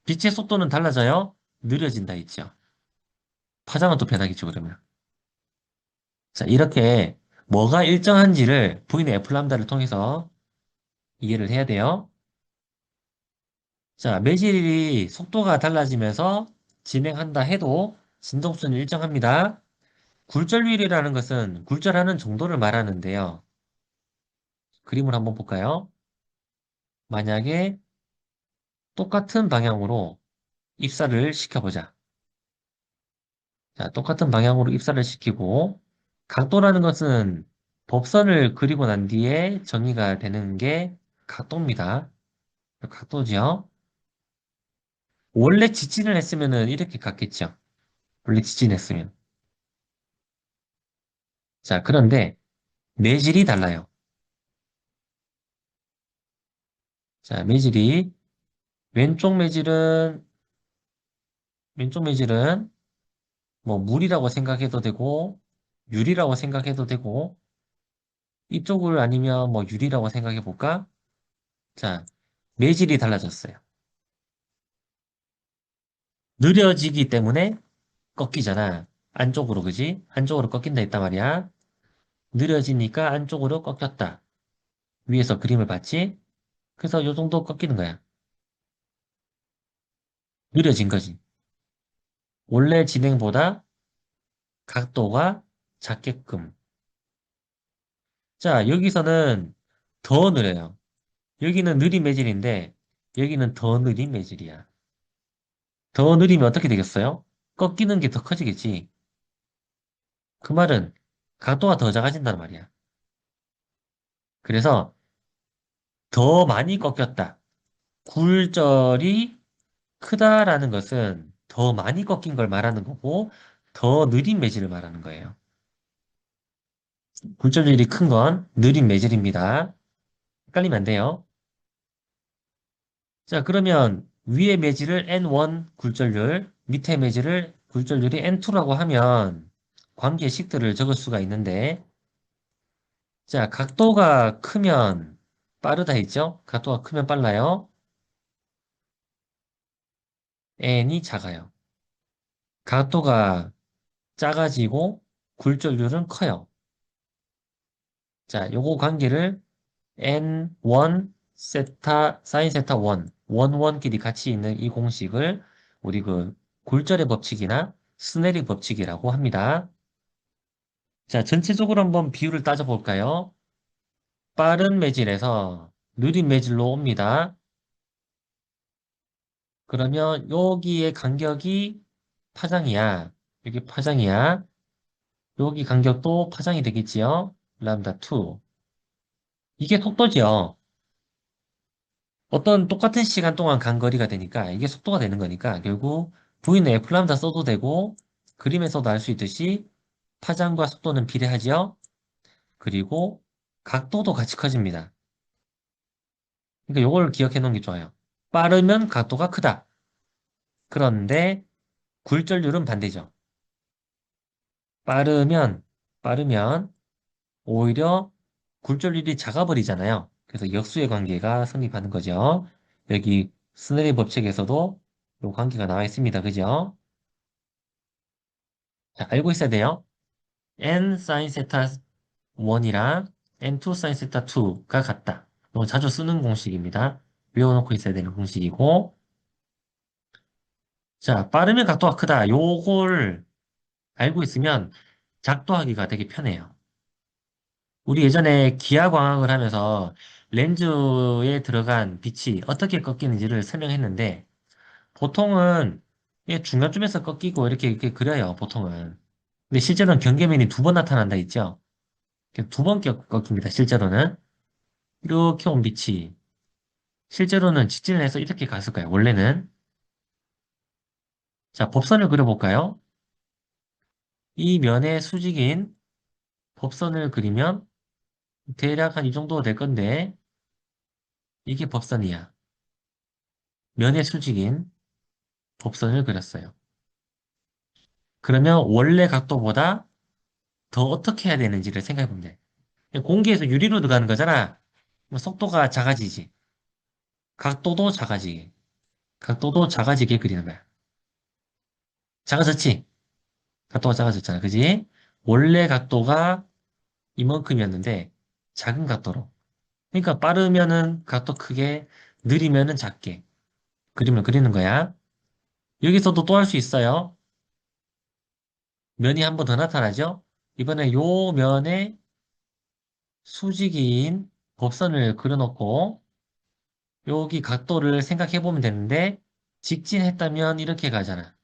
S1: 빛의 속도는 달라져요? 느려진다 했죠. 파장은 또 변하겠죠, 그러면. 자, 이렇게 뭐가 일정한지를 V는 F 람다를 통해서 이해를 해야 돼요. 자, 매질이 속도가 달라지면서 진행한다 해도 진동수는 일정합니다. 굴절율이라는 것은 굴절하는 정도를 말하는데요. 그림을 한번 볼까요? 만약에 똑같은 방향으로 입사를 시켜보자. 자, 똑같은 방향으로 입사를 시키고, 각도라는 것은 법선을 그리고 난 뒤에 정의가 되는 게 각도입니다. 각도죠. 원래 지진을 했으면은 이렇게 갔겠죠. 원래 지진했으면. 자, 그런데 매질이 달라요. 자, 매질이 왼쪽 매질은 왼쪽 매질은 뭐 물이라고 생각해도 되고 유리라고 생각해도 되고 이쪽을 아니면 뭐 유리라고 생각해 볼까? 자, 매질이 달라졌어요. 느려지기 때문에 꺾이잖아. 안쪽으로, 그지? 안쪽으로 꺾인다 했단 말이야. 느려지니까 안쪽으로 꺾였다. 위에서 그림을 봤지? 그래서 요 정도 꺾이는 거야. 느려진 거지. 원래 진행보다 각도가 작게끔. 자, 여기서는 더 느려요. 여기는 느린 매질인데, 여기는 더 느린 매질이야. 더 느리면 어떻게 되겠어요? 꺾이는 게 더 커지겠지. 그 말은 각도가 더 작아진단 말이야. 그래서 더 많이 꺾였다. 굴절이 크다라는 것은 더 많이 꺾인 걸 말하는 거고, 더 느린 매질을 말하는 거예요. 굴절률이 큰 건 느린 매질입니다. 헷갈리면 안 돼요. 자, 그러면 위의 매질을 N1 굴절률, 밑에 매질을 굴절률이 N2라고 하면 관계식들을 적을 수가 있는데, 자, 각도가 크면 빠르다 했죠? 각도가 크면 빨라요. N이 작아요. 각도가 작아지고 굴절률은 커요. 자, 요거 관계를 N1 세타 사인 세타 1, 1끼리 같이 있는 이 공식을 우리 그 굴절의 법칙이나 스네링 법칙이라고 합니다. 자, 전체적으로 한번 비율을 따져볼까요? 빠른 매질에서 느린 매질로 옵니다. 그러면 여기의 간격이 파장이야. 여기 파장이야. 여기 간격도 파장이 되겠지요? 람다 2. 이게 속도죠. 어떤 똑같은 시간 동안 간 거리가 되니까 이게 속도가 되는 거니까 결국 V는 F 람다 써도 되고 그림에서도 알 수 있듯이 파장과 속도는 비례하지요. 그리고 각도도 같이 커집니다. 그러니까 이걸 기억해 놓은 게 좋아요. 빠르면 각도가 크다. 그런데 굴절률은 반대죠. 빠르면 빠르면 오히려 굴절률이 작아버리잖아요. 그래서 역수의 관계가 성립하는 거죠. 여기 스네리 법칙에서도 이 관계가 나와 있습니다. 그죠? 자, 알고 있어야 돼요. n sin 세타 1이랑 n2 sin 세타 2가 같다. 이거 자주 쓰는 공식입니다. 외워놓고 있어야 되는 공식이고. 자, 빠르면 각도가 크다. 요걸 알고 있으면 작도하기가 되게 편해요. 우리 예전에 기하광학을 하면서 렌즈에 들어간 빛이 어떻게 꺾이는지를 설명했는데, 보통은 이게 중간쯤에서 꺾이고 이렇게 그려요, 보통은. 근데 실제로는 경계면이 두 번 나타난다 있죠? 두 번 꺾입니다, 실제로는. 이렇게 온 빛이 실제로는 직진을 해서 이렇게 갔을 거예요, 원래는. 자, 법선을 그려볼까요? 이 면의 수직인 법선을 그리면 대략 한 이 정도 될 건데, 이게 법선이야. 면의 수직인 법선을 그렸어요. 그러면 원래 각도보다 더 어떻게 해야 되는지를 생각해 보면 돼. 공기에서 유리로 들어가는 거잖아. 그럼 속도가 작아지지. 각도도 작아지게. 각도도 작아지게 그리는 거야. 작아졌지? 각도가 작아졌잖아. 그지? 원래 각도가 이만큼이었는데 작은 각도로. 그러니까 빠르면은 각도 크게, 느리면은 작게 그림을 그리는 거야. 여기서도 또 할 수 있어요. 면이 한 번 더 나타나죠? 이번에 요 면에 수직인 곡선을 그려놓고 여기 각도를 생각해 보면 되는데 직진했다면 이렇게 가잖아.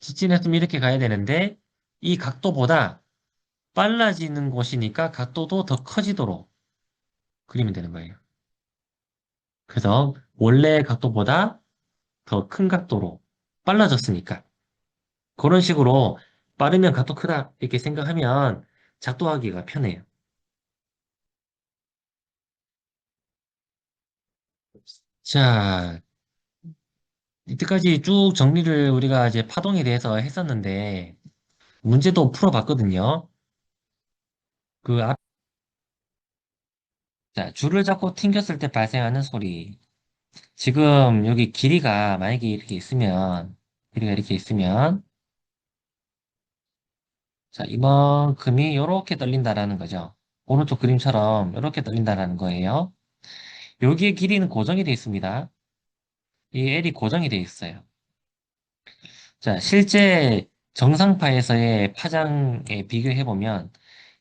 S1: 직진했으면 이렇게 가야 되는데 이 각도보다 빨라지는 곳이니까 각도도 더 커지도록 그리면 되는 거예요. 그래서 원래 각도보다 더 큰 각도로 빨라졌으니까 그런 식으로 빠르면 각도 크다 이렇게 생각하면 작도하기가 편해요. 자, 이때까지 쭉 정리를 우리가 이제 파동에 대해서 했었는데 문제도 풀어봤거든요. 그 앞, 자, 줄을 잡고 튕겼을 때 발생하는 소리. 지금 여기 길이가 만약에 이렇게 있으면 길이가 이렇게 있으면 자, 이만큼이 이렇게 떨린다라는 거죠. 오른쪽 그림처럼 이렇게 떨린다라는 거예요. 여기에 길이는 고정이 되어 있습니다. 이 L이 고정이 되어 있어요. 자, 실제 정상파에서의 파장에 비교해보면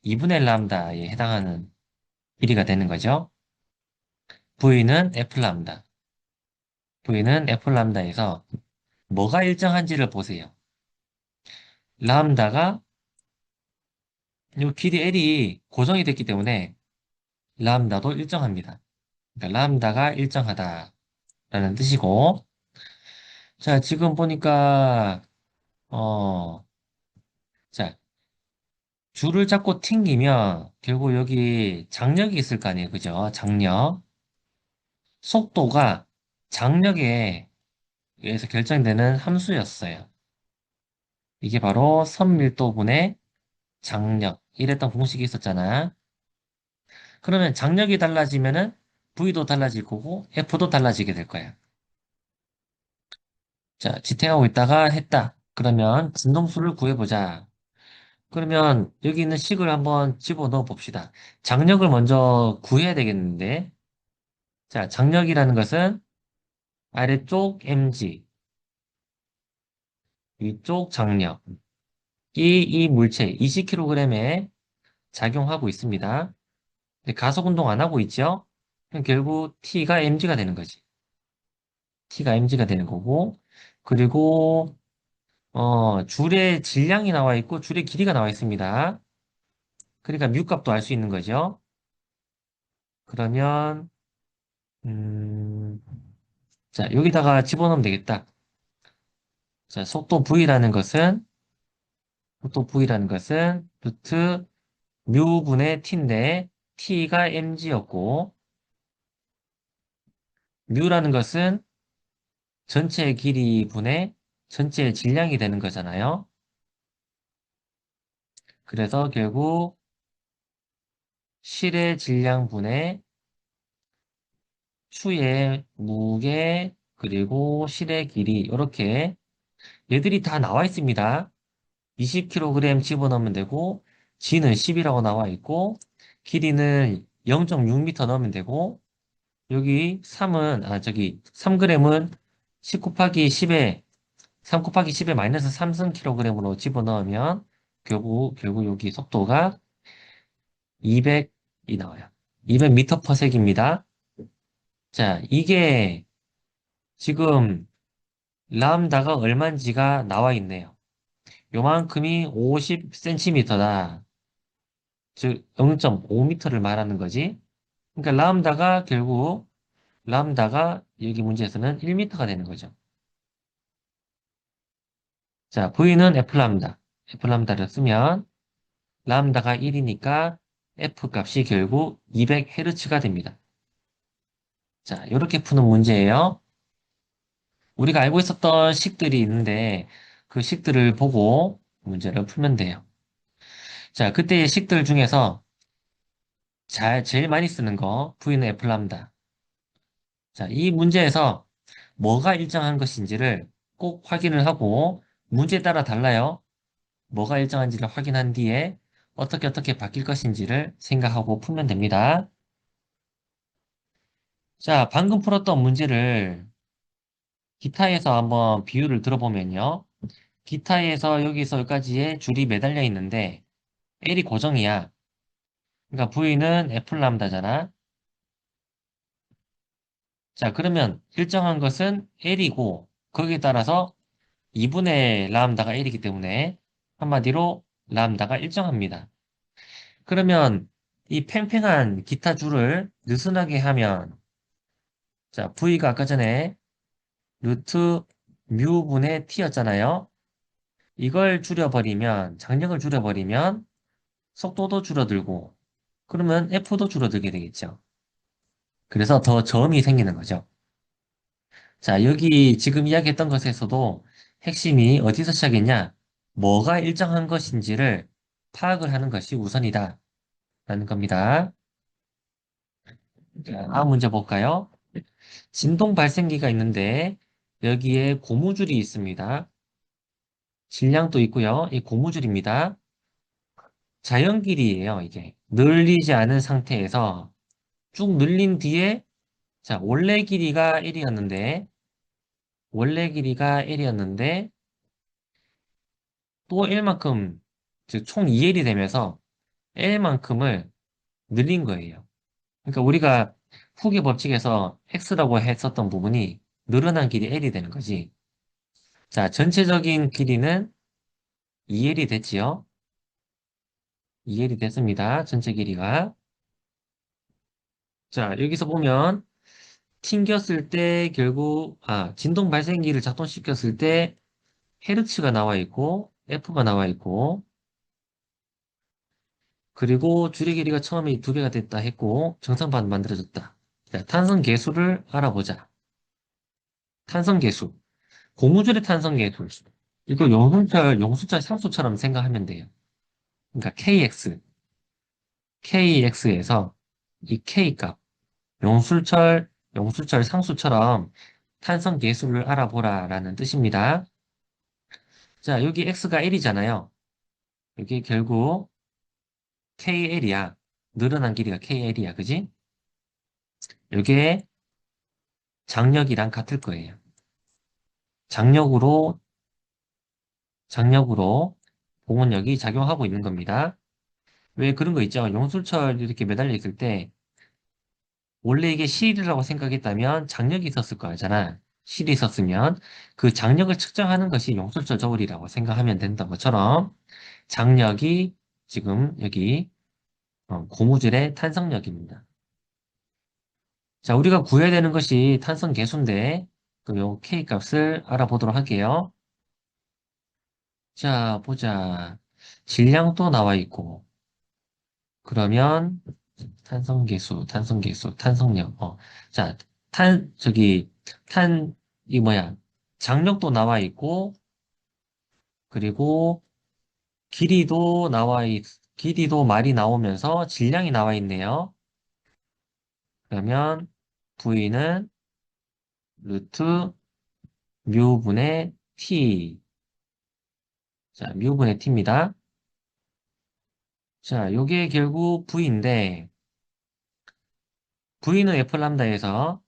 S1: 2분의 1 람다에 해당하는 길이가 되는 거죠. V는 F 람다. V는 F 람다에서 뭐가 일정한지를 보세요. 람다가 이 길이 L이 고정이 됐기 때문에 람다도 일정합니다. 그러니까 람다가 일정하다라는 뜻이고, 자, 지금 보니까, 어, 자, 줄을 잡고 튕기면 결국 여기 장력이 있을 거 아니에요. 그죠? 장력. 속도가 장력에 의해서 결정되는 함수였어요. 이게 바로 선밀도분의 장력. 이랬던 공식이 있었잖아. 그러면 장력이 달라지면은 V도 달라질 거고 F도 달라지게 될 거야. 자, 지탱하고 있다가 했다. 그러면 진동수를 구해보자. 그러면 여기 있는 식을 한번 집어넣어 봅시다. 장력을 먼저 구해야 되겠는데. 자, 장력이라는 것은 아래쪽 mg, 위쪽 장력. 이 물체 20kg에 작용하고 있습니다. 근데 가속 운동 안 하고 있죠? 그럼 결국 T가 mg가 되는 거지. T가 mg가 되는 거고. 그리고 줄의 질량이 나와 있고 줄의 길이가 나와 있습니다. 그러니까 뮤 값도 알 수 있는 거죠. 그러면 음, 자, 여기다가 집어넣으면 되겠다. 자, 속도 V라는 것은 루트 뮤분의 T인데 T가 mg였고 뮤라는 것은 전체 길이 분의 전체 질량이 되는 거잖아요. 그래서 결국 실의 질량 분의 추의 무게 그리고 실의 길이 이렇게 얘들이 다 나와 있습니다. 20kg 집어넣으면 되고 G는 10이라고 나와 있고 길이는 0.6m 넣으면 되고 여기 3은 저기 3g은 10 곱하기 10에 3 곱하기 10에 마이너스 3승kg으로 집어넣으면 결국 여기 속도가 200이 나와요. 200m per sec입니다. 자, 이게 지금 람다가 얼마인지가 나와 있네요. 요만큼이 50cm다. 즉 0.5m를 말하는 거지. 그러니까 람다가 여기 문제에서는 1m가 되는 거죠. 자, V는 F람다. F람다를 쓰면 람다가 1이니까 F 값이 결국 200Hz가 됩니다. 자, 이렇게 푸는 문제예요. 우리가 알고 있었던 식들이 있는데 그 식들을 보고 문제를 풀면 돼요. 자, 그때의 식들 중에서 제일 많이 쓰는 거, V는 F 람다. 자, 이 문제에서 뭐가 일정한 것인지를 꼭 확인을 하고, 문제에 따라 달라요. 뭐가 일정한지를 확인한 뒤에 어떻게 바뀔 것인지를 생각하고 풀면 됩니다. 자, 방금 풀었던 문제를 기타에서 한번 비유를 들어보면요. 기타에서 여기서 여기까지의 줄이 매달려 있는데 L이 고정이야. 그러니까 V는 F 람다잖아. 자, 그러면 일정한 것은 L이고 거기에 따라서 2분의 람다가 L이기 때문에 한마디로 람다가 일정합니다. 그러면 이 팽팽한 기타 줄을 느슨하게 하면 자, V가 아까 전에 루트 뮤분의 T였잖아요. 이걸 줄여버리면 장력을 줄여버리면 속도도 줄어들고 그러면 F도 줄어들게 되겠죠. 그래서 더 저음이 생기는 거죠. 자, 여기 지금 이야기했던 것에서도 핵심이 어디서 시작했냐? 뭐가 일정한 것인지를 파악을 하는 것이 우선이다. 라는 겁니다. 자, 다음 문제 볼까요? 진동 발생기가 있는데 여기에 고무줄이 있습니다. 질량도 있고요. 이 고무줄입니다. 자연길이에요, 이게. 늘리지 않은 상태에서 쭉 늘린 뒤에 자, 원래 길이가 1이었는데 또 1만큼 즉 총 2L이 되면서 L만큼을 늘린 거예요. 그러니까 우리가 후기 법칙에서 X라고 했었던 부분이 늘어난 길이 L이 되는 거지. 자, 전체적인 길이는 2L이 됐지요. 2L이 됐습니다. 전체 길이가. 자, 여기서 보면 튕겼을 때 결국 진동 발생기를 작동시켰을 때 헤르츠가 나와 있고 F가 나와 있고 그리고 줄의 길이가 처음에 2배가 됐다 했고 정상반 만들어졌다. 자, 탄성 계수를 알아보자. 탄성 계수. 고무줄의 탄성 계수. 이거 용수철 상수처럼 생각하면 돼요. 그러니까 KX에서 이 K 값, 용수철 상수처럼 탄성 계수를 알아보라라는 뜻입니다. 자, 여기 X가 L이잖아요. 여기 결국 KL이야. 늘어난 길이가 KL이야. 그지? 이게 장력이랑 같을 거예요. 장력으로, 장력으로 공원력이 작용하고 있는 겁니다. 왜 그런 거 있죠? 용술철 이렇게 매달려 있을 때, 원래 이게 실이라고 생각했다면 장력이 있었을 거잖아. 실이 있었으면 그 장력을 측정하는 것이 용술철 저울이라고 생각하면 된다는 것처럼 장력이 지금 여기 고무줄의 탄성력입니다. 자, 우리가 구해야 되는 것이 탄성 계수인데, 그럼 요 K 값을 알아보도록 할게요. 자, 보자. 질량도 나와 있고, 그러면 탄성계수, 자, 탄, 이 뭐야. 장력도 나와 있고, 그리고 길이도 말이 나오면서 질량이 나와 있네요. 그러면 V는 루트 뮤분의 T. 자, 뮤분의 T입니다. 자, 요게 결국 V인데, V는 F 람다에서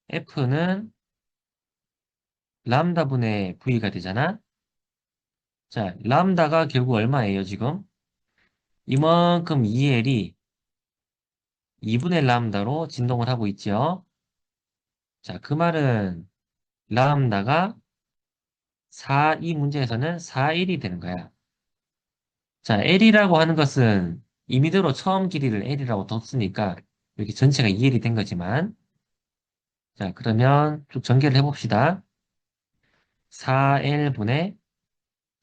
S1: F는 람다분의 V가 되잖아? 자, 람다가 결국 얼마예요, 지금? 이만큼 2L이 2분의 람다로 진동을 하고 있죠? 자, 그 말은 람다가 이 문제에서는 4L이 되는 거야. 자, L이라고 하는 것은 임의대로 처음 길이를 L이라고 뒀으니까 이렇게 전체가 2L이 된 거지만 자, 그러면 쭉 전개를 해봅시다. 4L분의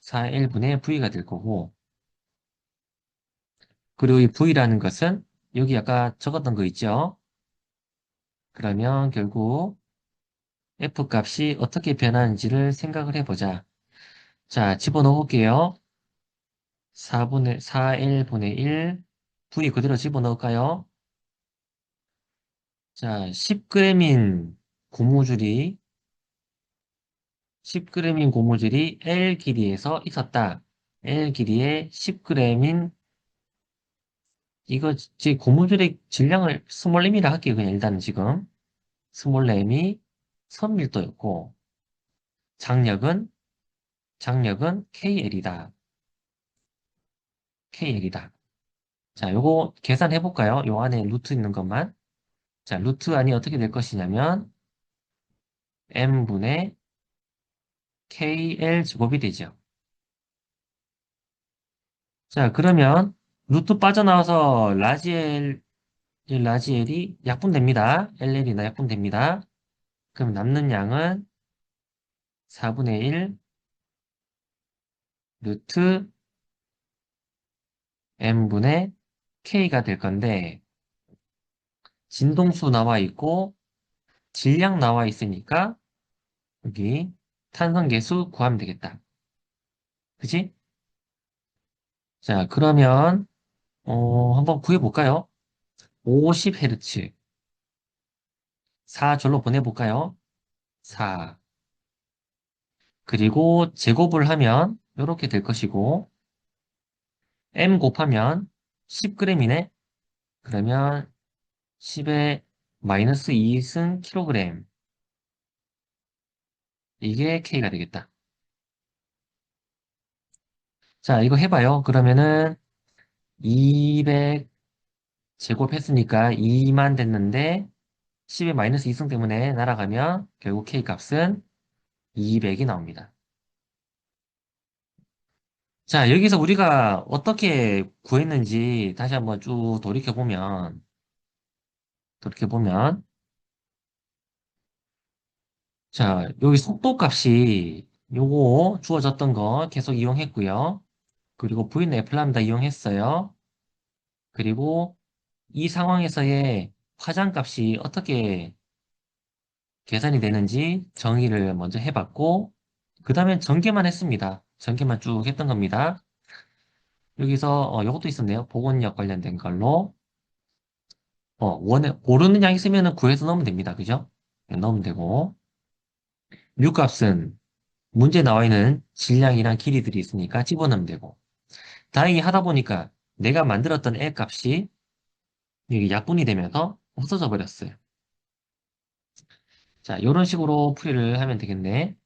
S1: 4L분의 V가 될 거고 그리고 이 V라는 것은 여기 아까 적었던 거 있죠? 그러면 결국 F 값이 어떻게 변하는지를 생각을 해보자. 자, 집어넣어 볼게요. 4분의, 4L분의 1, V 그대로 집어넣을까요? 자, 10g인 고무줄이, 10g인 고무줄이 L 길이에서 있었다. L 길이에 10g인, 이거, 제 고무줄의 질량을 스몰 m이라 할게요. 그냥 일단은 지금. 스몰 m이 선밀도였고, 장력은, 장력은 KL이다. KL이다. 자, 요거 계산해 볼까요? 요 안에 루트 있는 것만. 자, 루트 안이 어떻게 될 것이냐면, m분의 KL 제곱이 되죠. 자, 그러면 루트 빠져나와서 라지 L이 약분됩니다. LL이나 약분됩니다. 그럼 남는 양은 4분의 1 루트 m분의 k가 될 건데, 진동수 나와 있고, 질량 나와 있으니까, 여기 탄성계수 구하면 되겠다. 그치? 자, 그러면, 한번 구해볼까요? 50Hz. 4절로 보내볼까요? 4. 그리고 제곱을 하면, 이렇게 될 것이고, m 곱하면 10g이네? 그러면 10의 마이너스 2승 킬로그램. 이게 K가 되겠다. 자, 이거 해봐요. 그러면은 200 제곱했으니까 2만 됐는데 10의 마이너스 2승 때문에 날아가면 결국 K 값은 200이 나옵니다. 자, 여기서 우리가 어떻게 구했는지 다시 한번 쭉 돌이켜보면, 자, 여기 속도 값이 요거 주어졌던 거 계속 이용했고요. 그리고 V는 F 람다 이용했어요. 그리고 이 상황에서의 파장값이 어떻게 계산이 되는지 정의를 먼저 해봤고, 그 다음에 전개만 했습니다. 전개만 쭉 했던 겁니다. 여기서 이것도 있었네요. 복원력 관련된 걸로. 모르는 양 있으면 구해서 넣으면 됩니다. 그죠? 네, 넣으면 되고. 뮤값은 문제 나와 있는 질량이랑 길이들이 있으니까 집어넣으면 되고. 다행히 하다 보니까 내가 만들었던 L 값이 이게 약분이 되면서 없어져 버렸어요. 자, 이런 식으로 풀이를 하면 되겠네.